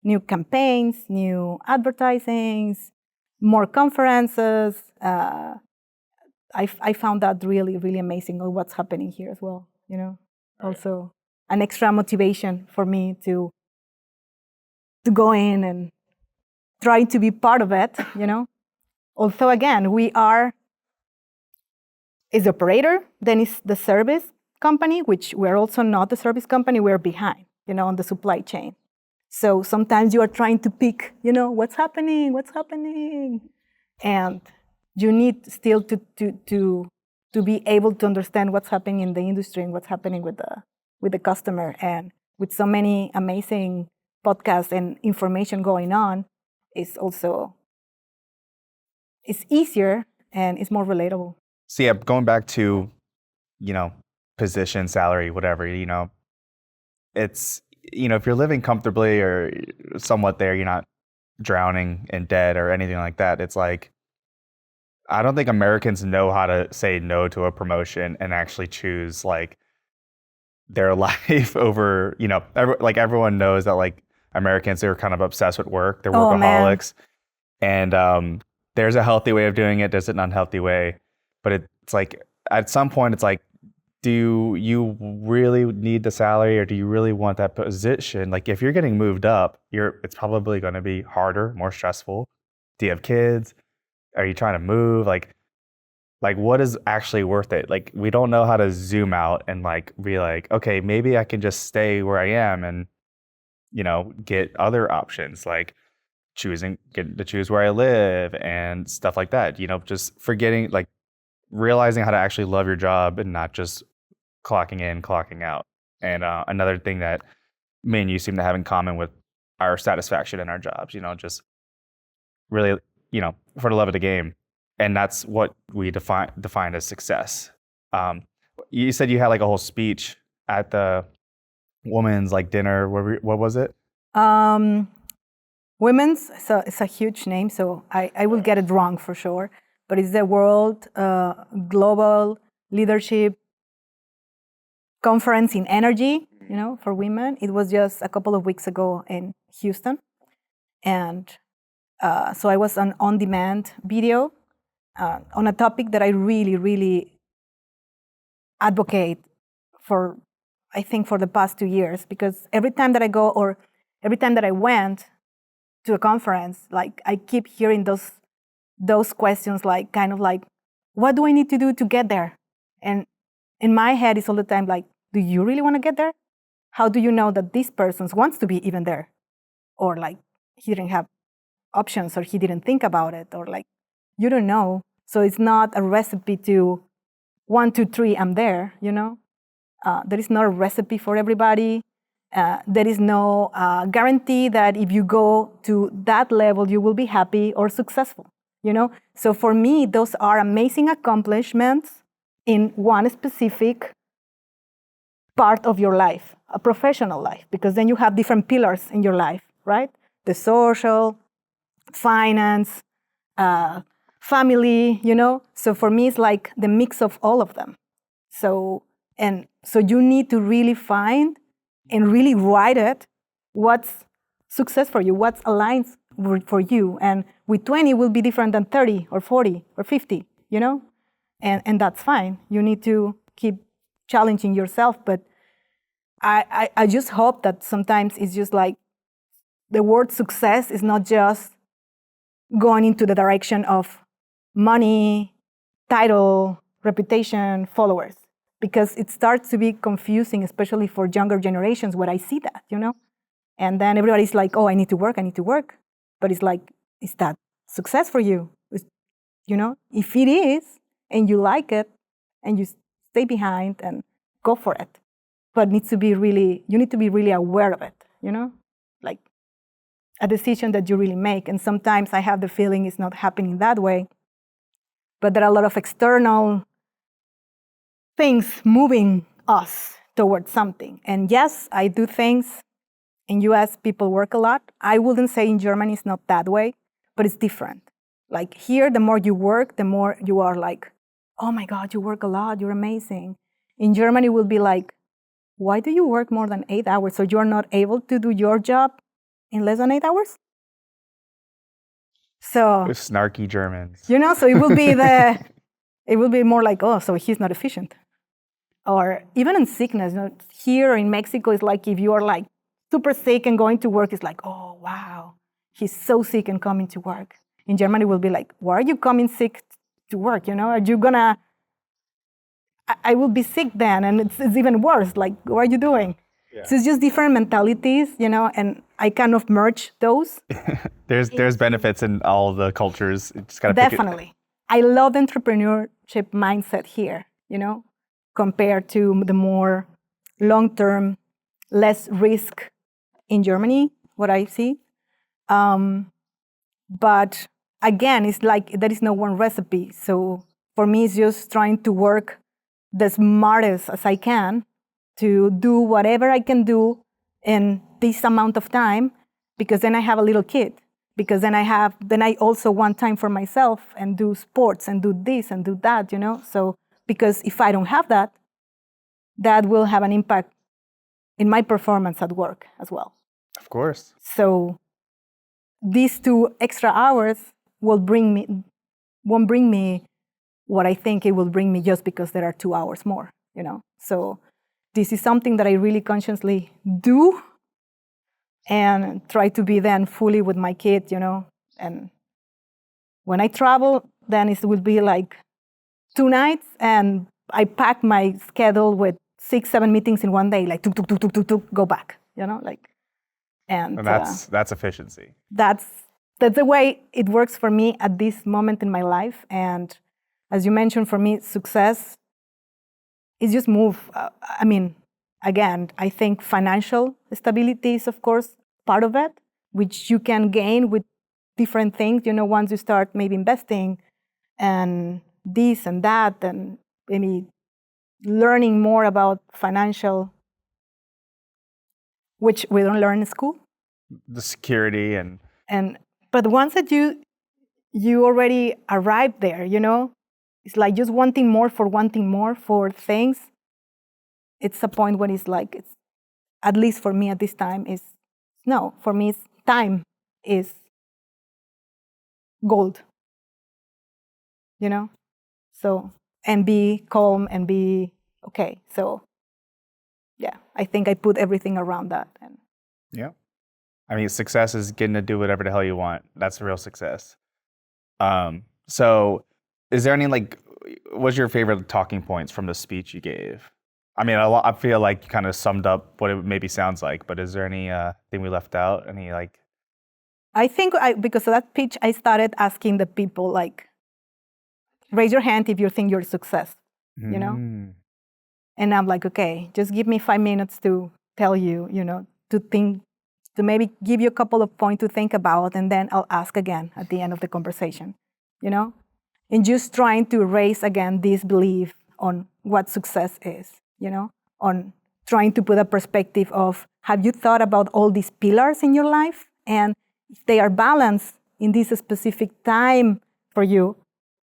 new campaigns, new advertisings, more conferences. I found that really, really amazing of what's happening here as well, you know. Right. Also an extra motivation for me to go in and try to be part of it, you know. Also, again, is the operator, then is the service company, which we're also not the service company, we're behind, you know, on the supply chain. So sometimes you are trying to pick, you know, what's happening, and you need still to be able to understand what's happening in the industry and what's happening with the customer. And with so many amazing podcasts and information going on, it's easier and it's more relatable. So yeah, going back to, you know, position, salary, whatever, you know, it's, you know, if you're living comfortably or somewhat there, you're not drowning in debt or anything like that. It's like, I don't think Americans know how to say no to a promotion and actually choose like their life over, you know, like everyone knows that like Americans, they're kind of obsessed with work. They're workaholics. And there's a healthy way of doing it. There's an unhealthy way. But it's like, at some point, it's like, do you really need the salary or do you really want that position? Like if you're getting moved up, it's probably going to be harder, more stressful. Do you have kids? Are you trying to move? Like like what is actually worth it? Like we don't know how to zoom out and like be like, okay, maybe I can just stay where I am and, get other options like get to choose where I live and stuff like that. Just forgetting, like realizing how to actually love your job and not just clocking in, clocking out. And another thing that me and you seem to have in common with our satisfaction in our jobs, just really, for the love of the game. And that's what we define as success. Um, you said you had like a whole speech at the women's like dinner. What was it? Women's, so it's a huge name, so I will get it wrong for sure. But it's the World Global Leadership Conference in Energy, for women. It was just a couple of weeks ago in Houston. And so I was an on-demand video on a topic that I really, really advocate for, I think, for the past 2 years. Because every time that I go or every time that I went to a conference, like I keep hearing those questions, like kind of like, what do I need to do to get there? And in my head, it's all the time like, do you really want to get there? How do you know that this person wants to be even there? Or like he didn't have options or he didn't think about it, or like you don't know. So it's not a recipe to 1, 2, 3, I'm there, There is not a recipe for everybody. There is no guarantee that if you go to that level, you will be happy or successful, So for me, those are amazing accomplishments in one specific part of your life, a professional life, because then you have different pillars in your life, right? The social, finance, family, So for me, it's like the mix of all of them. So you need to really find and really write it, what's success for you, what's aligns for you. And with 20 will be different than 30 or 40 or 50, And that's fine. You need to keep challenging yourself. But I just hope that sometimes it's just like the word success is not just going into the direction of money, title, reputation, followers. Because it starts to be confusing, especially for younger generations, where I see that, And then everybody's like, oh, I need to work. But it's like, is that success for you? If it is, and you like it, and you stay behind and go for it. But you need to be really aware of it, Like a decision that you really make. And sometimes I have the feeling it's not happening that way. But there are a lot of external things moving us towards something. And yes, I do things. In US, people work a lot. I wouldn't say in Germany it's not that way, but it's different. Like here, the more you work, the more you are like, oh my God, you work a lot, you're amazing. In Germany, it will be like, why do you work more than 8 hours? So you're not able to do your job in less than 8 hours? So Those snarky Germans. So it will be it will be more like, oh, so he's not efficient. Or even in sickness, here in Mexico, it's like if you are like super sick and going to work, it's like, oh, wow, he's so sick and coming to work. In Germany, it will be like, why are you coming sick to work? Are you gonna, I will be sick then, and it's even worse. Like, what are you doing? Yeah. So it's just different mentalities, and I kind of merge those. There's benefits in all the cultures. You just gotta Definitely. I love the entrepreneurship mindset here, compared to the more long-term, less risk in Germany, what I see. But again, it's like there is no one recipe. So for me, it's just trying to work the smartest as I can to do whatever I can do in this amount of time, because then I have a little kid. Because then I also want time for myself and do sports and do this and do that, So because if I don't have that, that will have an impact in my performance at work as well. Of course. So these 2 extra hours won't bring me what I think it will bring me just because there are 2 hours more, So this is something that I really consciously do and try to be then fully with my kid, And when I travel, then it will be like 2 nights, and I packed my schedule with 6, 7 meetings in one day, like tuk, tuk, tuk, tuk, tuk, tuk, go back, like, And that's efficiency. That's the way it works for me at this moment in my life. And as you mentioned, for me, success is just move. Again, I think financial stability is, of course, part of it, which you can gain with different things. Once you start maybe investing and this and that, and maybe learning more about financial, which we don't learn in school. The security but once that you already arrived there, it's like just wanting more for things. It's a point when it's like, it's, at least for me at this time, is no. For me, it's time is gold. So, and be calm and be okay. So, yeah, I think I put everything around that. And yeah, I mean, success is getting to do whatever the hell you want. That's real success. So, is there any what's your favorite talking points from the speech you gave? I mean, I feel like you kind of summed up what it maybe sounds like, but is there any thing we left out? Any I think because of that pitch, I started asking the people raise your hand if you think you're a success, And I'm like, okay, just give me 5 minutes to tell you, to think, to maybe give you a couple of points to think about, and then I'll ask again at the end of the conversation, And just trying to raise again this belief on what success is, on trying to put a perspective of, have you thought about all these pillars in your life? And if they are balanced in this specific time for you,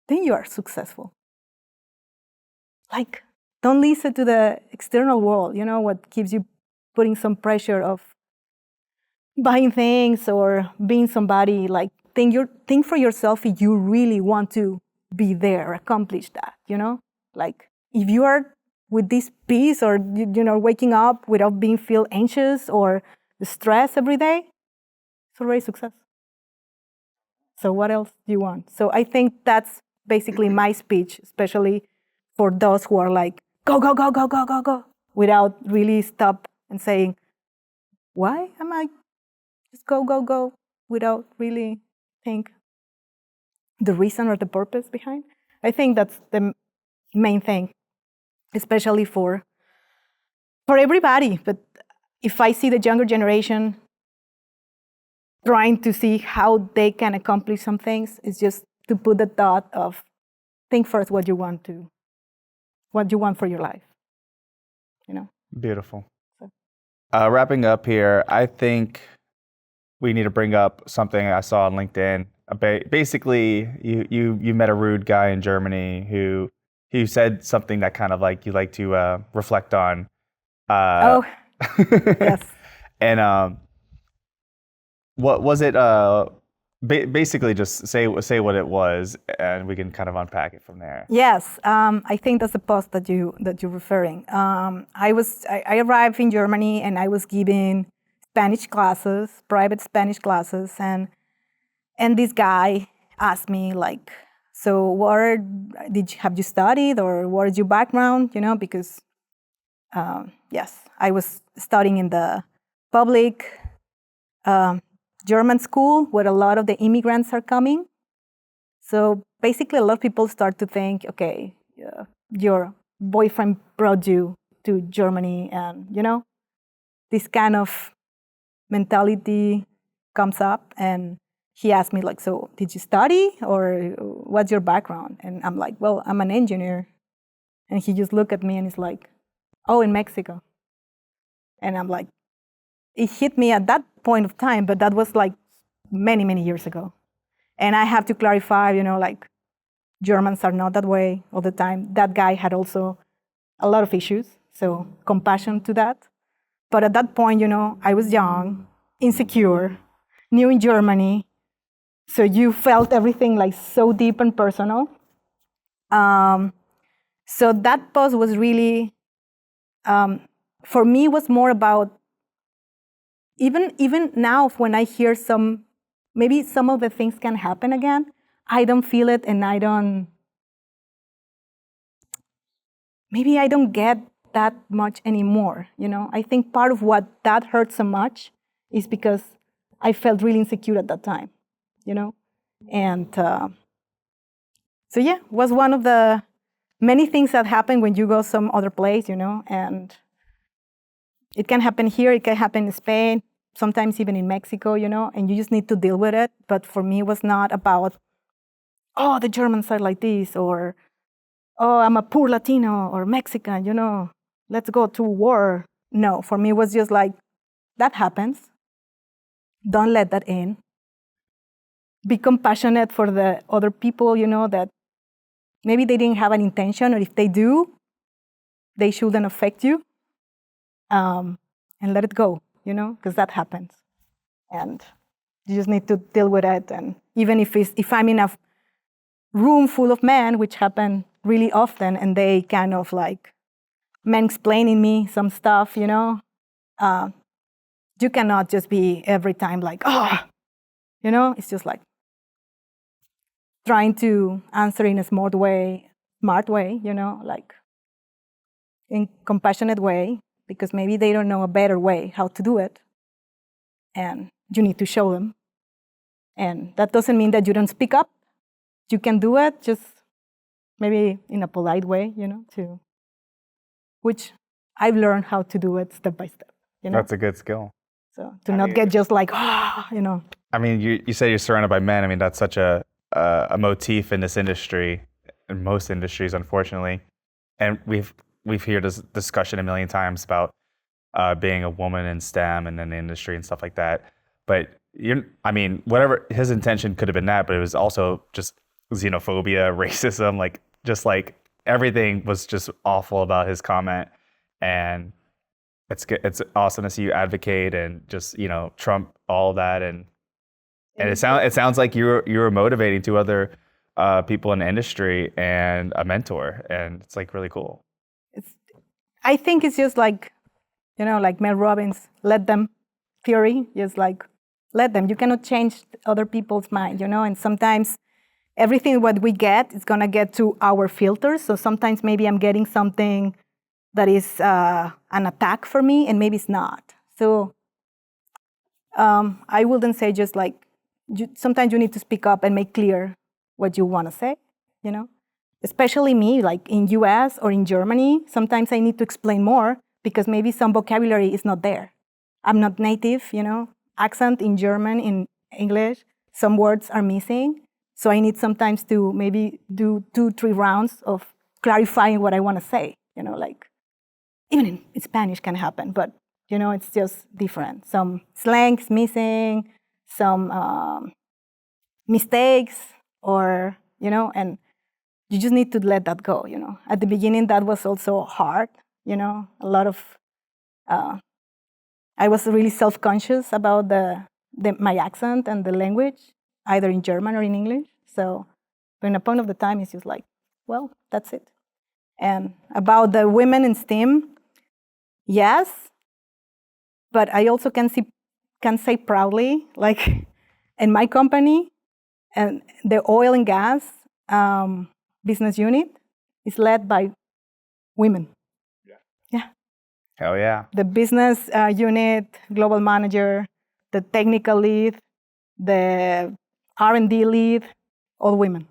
then you are successful. Don't listen to the external world, what keeps you putting some pressure of buying things or being somebody. Think for yourself if you really want to be there, accomplish that, if you are with this peace, or waking up without feel anxious or stressed every day, it's already success. So what else do you want? So I think that's basically my speech, especially for those who are go, go, go, go, go, go, go, without really stop and saying, why am I just go, go, go, without really think the reason or the purpose behind? I think that's the main thing, especially for everybody. But if I see the younger generation trying to see how they can accomplish some things, it's just to put the thought of, think first what you want for your life. Beautiful. Wrapping up here, I think we need to bring up something I saw on LinkedIn. Basically, you met a rude guy in Germany who said something that kind of you like to reflect on. Yes. And what was it? Basically, just say what it was, and we can kind of unpack it from there. Yes, I think that's the post that you're referring. I arrived in Germany, and I was giving Spanish classes, private Spanish classes, and this guy asked me so where have you studied, or what is your background? Because yes, I was studying in the public German school where a lot of the immigrants are coming. So basically, a lot of people start to think, okay, your boyfriend brought you to Germany, and this kind of mentality comes up. And he asked me so did you study, or what's your background? And I'm like, well, I'm an engineer. And he just looked at me and he's like, oh, in Mexico. And I'm like, it hit me at that point of time, but that was many, many years ago. And I have to clarify, Germans are not that way all the time. That guy had also a lot of issues, so compassion to that. But at that point, I was young, insecure, new in Germany, so you felt everything so deep and personal. So that post was really, for me, was more about, even now when I hear maybe some of the things can happen again, I don't feel it, and I don't maybe I don't get that much anymore, you know? I think part of what that hurt so much is because I felt really insecure at that time, you know? And so yeah, it was one of the many things that happen when you go some other place, you know? And it can happen here, it can happen in Spain, sometimes even in Mexico, you know? And you just need to deal with it. But for me, it was not about, oh, the Germans are like this, or, oh, I'm a poor Latino or Mexican, you know? Let's go to war. No, for me, it was just like, that happens. Don't let that in. Be compassionate for the other people, you know, that maybe they didn't have an intention, or if they do, they shouldn't affect you. And let it go, you know, because that happens. And you just need to deal with it. And even if I'm in a room full of men, which happen really often, and they kind of like men explaining me some stuff, you know, you cannot just be every time like, oh, you know, it's just like trying to answer in a smart way, you know, like in compassionate way, because maybe they don't know a better way how to do it. And you need to show them. And that doesn't mean that you don't speak up. You can do it, just maybe in a polite way, you know, which I've learned how to do it step by step. You know? That's a good skill. So to not get just like, you know. I mean, you say you're surrounded by men. I mean, that's such a motif in this industry, in most industries, unfortunately. And we've heard this discussion a million times about being a woman in STEM and in the industry and stuff like that. But I mean, whatever his intention could have been that, but it was also just xenophobia, racism, like everything was just awful about his comment. And it's awesome to see you advocate and just, you know, trump all of that. And it sounds like you're motivating to other people in the industry and a mentor, and it's like really cool. I think it's just like, you know, like Mel Robbins, let them theory, just like let them. You cannot change other people's mind, you know, and sometimes everything what we get is gonna get to our filters. So sometimes maybe I'm getting something that is an attack for me, and maybe it's not. So I wouldn't say just like, sometimes you need to speak up and make clear what you want to say, you know? Especially me, like in US or in Germany, sometimes I need to explain more because maybe some vocabulary is not there. I'm not native, you know? Accent in German, in English, some words are missing. So I need sometimes to maybe do 2-3 rounds of clarifying what I want to say, you know, like even in Spanish can happen, but you know, it's just different. Some slangs missing, some mistakes, or, you know, and you just need to let that go, you know. At the beginning, that was also hard, you know, a lot of, I was really self-conscious about my accent and the language, either in German or in English. So when a point of the time, it's just like, well, that's it. And about the women in STEM, yes, but I also can say proudly, like in my company, and the oil and gas business unit is led by women. Yeah. Hell yeah. The business unit, global manager, the technical lead, the R&D lead, all women.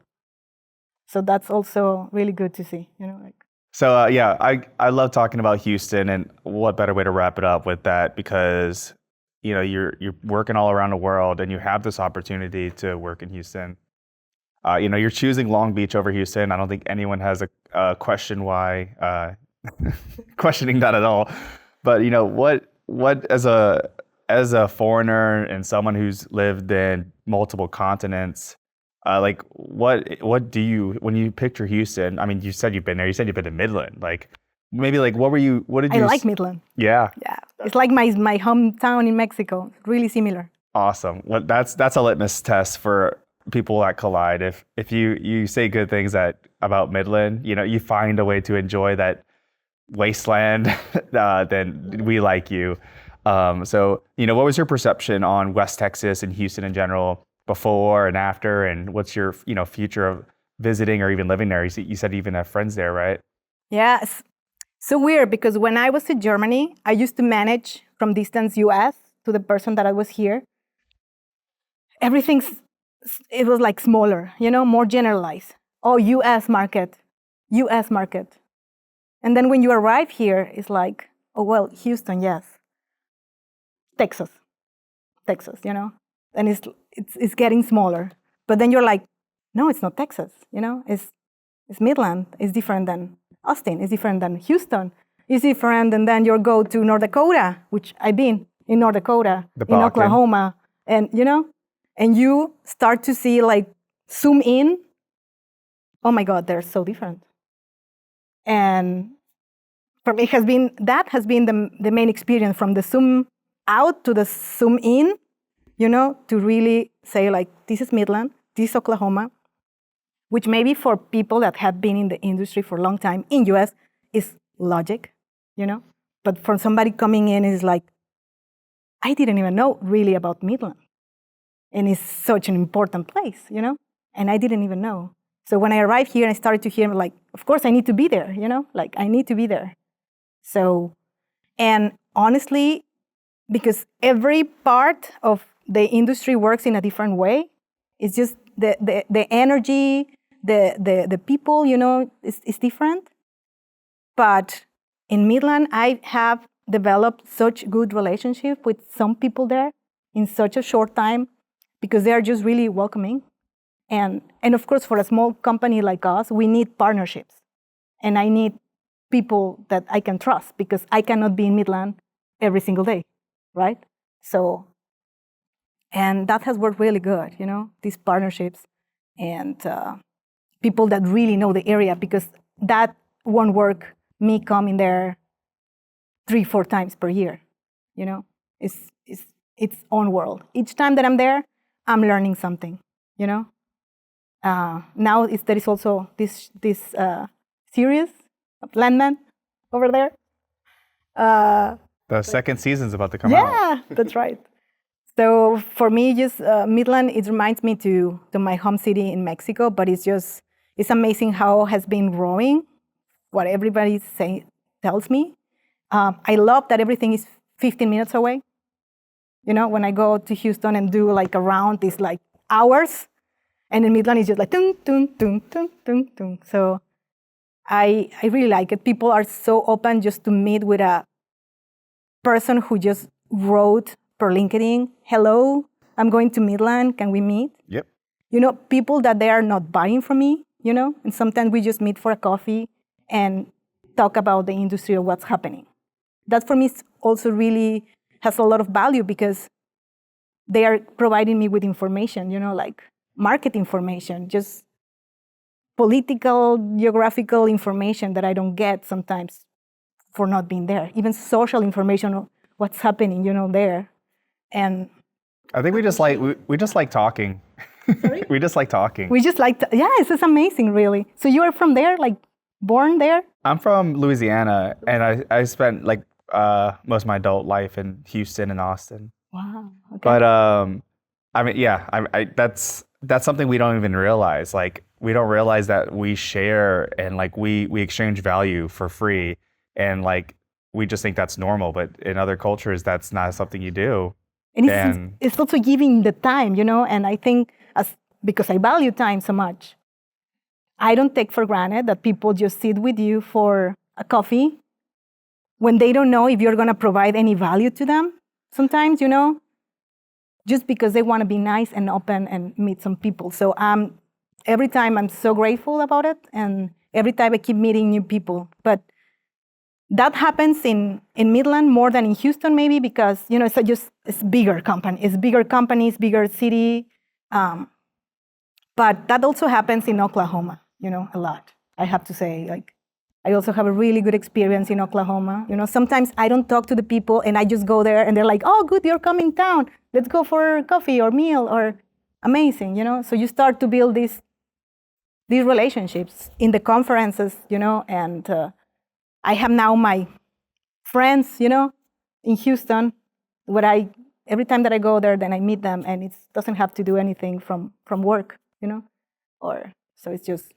So that's also really good to see, you know, like. So yeah, I love talking about Houston, and what better way to wrap it up with that, because you know you're working all around the world and you have this opportunity to work in Houston. You know, you're choosing Long Beach over Houston. I don't think anyone has a question why questioning that at all. But you know, what as a foreigner and someone who's lived in multiple continents, like what do you, when you picture Houston? I mean, you said you've been there. You said you've been to Midland. Like maybe like what did you? I like Midland. Yeah. Yeah, it's like my hometown in Mexico. Really similar. Awesome. Well, that's a litmus test for people at Collide. If you say good things about Midland, you know, you find a way to enjoy that wasteland, then we like you. So, you know, what was your perception on West Texas and Houston in general before and after, and what's your, you know, future of visiting or even living there? You said you even have friends there, right? Yes, So weird, because when I was in Germany, I used to manage from distance US to the person that I was here. It was like smaller, more generalized. Oh, US market, US market. And then when you arrive here, it's like, oh, well, Houston, yes. Texas, and it's getting smaller. But then you're like, no, it's not Texas, it's Midland. It's different than Austin. It's different than Houston. It's different, and then you go to North Dakota, which I've been in North Dakota, in Oklahoma, and and you start to see, like, zoom in. Oh my God, they're so different. And for me, that has been the main experience, from the zoom out to the zoom in, to really say, like, this is Midland, this is Oklahoma, which maybe for people that have been in the industry for a long time in US is logic, But for somebody coming in, is like, I didn't even know really about Midland. And it's such an important place, And I didn't even know. So when I arrived here and I started to hear, like, of course I need to be there, Like, I need to be there. So, and honestly, because every part of the industry works in a different way, it's just the energy, the people, is different. But in Midland, I have developed such good relationship with some people there in such a short time, because they are just really welcoming. And of course, for a small company like us, we need partnerships. And I need people that I can trust, because I cannot be in Midland every single day, right? So, and that has worked really good, these partnerships and people that really know the area, because that won't work me coming there 3-4 times per year, It's its own world. Each time that I'm there, I'm learning something, Now there is also this series of Landman over there. The second season's about to come out. Yeah, that's right. So for me, just Midland, it reminds me to my home city in Mexico, but it's amazing how it has been growing, what everybody tells me. I love that everything is 15 minutes away. When I go to Houston and do like a round, it's like hours. And in Midland, it's just like, tung, tung, tung, tung, tung, tung. So I really like it. People are so open just to meet with a person who just wrote per LinkedIn, hello, I'm going to Midland, can we meet? Yep. People that they are not buying from me, and sometimes we just meet for a coffee and talk about the industry or what's happening. That for me also really has a lot of value, because they are providing me with information, like market information, just political, geographical information that I don't get sometimes for not being there. Even social information of what's happening, there. And I think we just like talking. Sorry? We just like talking. We just like, it's just amazing, really. So you are from there, like born there? I'm from Louisiana, and I spent like most of my adult life in Houston and Austin. Wow. Okay. But I mean, yeah, that's something we don't even realize. Like, we don't realize that we share and like we exchange value for free, and like we just think that's normal. But in other cultures, that's not something you do. And it's also giving the time, and I think because I value time so much, I don't take for granted that people just sit with you for a coffee when they don't know if you're going to provide any value to them. Sometimes, just because they want to be nice and open and meet some people. So every time I'm so grateful about it, and every time I keep meeting new people. But that happens in Midland more than in Houston, maybe, because it's bigger companies, bigger city. But that also happens in Oklahoma, a lot. I have to say, like, I also have a really good experience in Oklahoma. Sometimes I don't talk to the people, and I just go there, and they're like, "Oh, good, you're coming down. Let's go for coffee or meal," or amazing, So you start to build these relationships in the conferences, and I have now my friends, in Houston. Every time that I go there, then I meet them, and it doesn't have to do anything from work, so it's just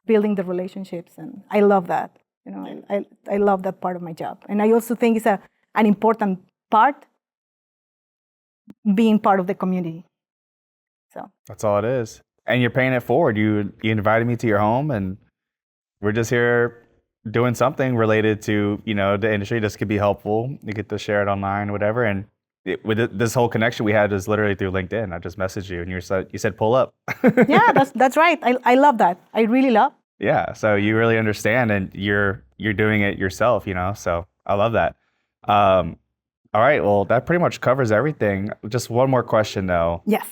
building the relationships, and I love that. You know, I love that part of my job. And I also think it's an important part, being part of the community. So That's all it is. And you're paying it forward. You invited me to your home, and we're just here doing something related to, you know, the industry. This could be helpful. You get to share it online, whatever. And this whole connection we had is literally through LinkedIn. I just messaged you, and you said pull up. yeah, that's right. I love that. I really love. Yeah. So you really understand, and you're doing it yourself, you know. So I love that. All right. Well, that pretty much covers everything. Just one more question, though. Yes.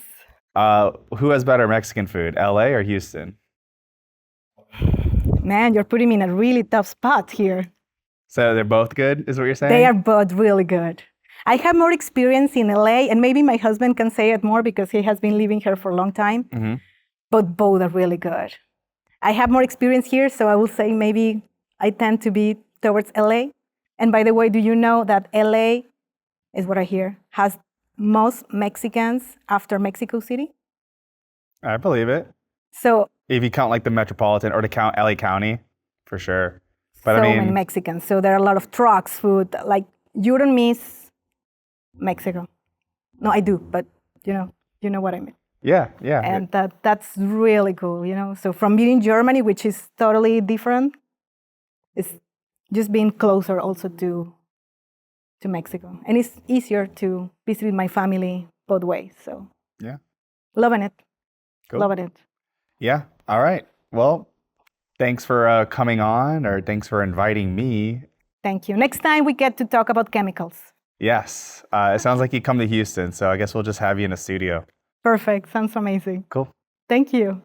Who has better Mexican food, LA or Houston? Man, you're putting me in a really tough spot here. So they're both good, is what you're saying? They are both really good. I have more experience in LA, and maybe my husband can say it more because he has been living here for a long time. Mm-hmm. But both are really good. I have more experience here, so I will say maybe I tend to be towards LA. And by the way, do you know that LA, is what I hear, has most Mexicans after Mexico City? I believe it. So if you count like the metropolitan or to count LA County, for sure. But so I mean, many Mexicans. So there are a lot of trucks, food. Like, you don't miss Mexico. No, I do, but you know what I mean. Yeah. And that's really cool, you know. So from being in Germany, which is totally different, it's just being closer also to Mexico. And it's easier to visit with my family both ways. So yeah. Loving it. Cool. Loving it. Yeah. All right. Well, thanks for coming on, or thanks for inviting me. Thank you. Next time we get to talk about chemicals. Yes. It sounds like you come to Houston, so I guess we'll just have you in a studio. Perfect. Sounds amazing. Cool. Thank you.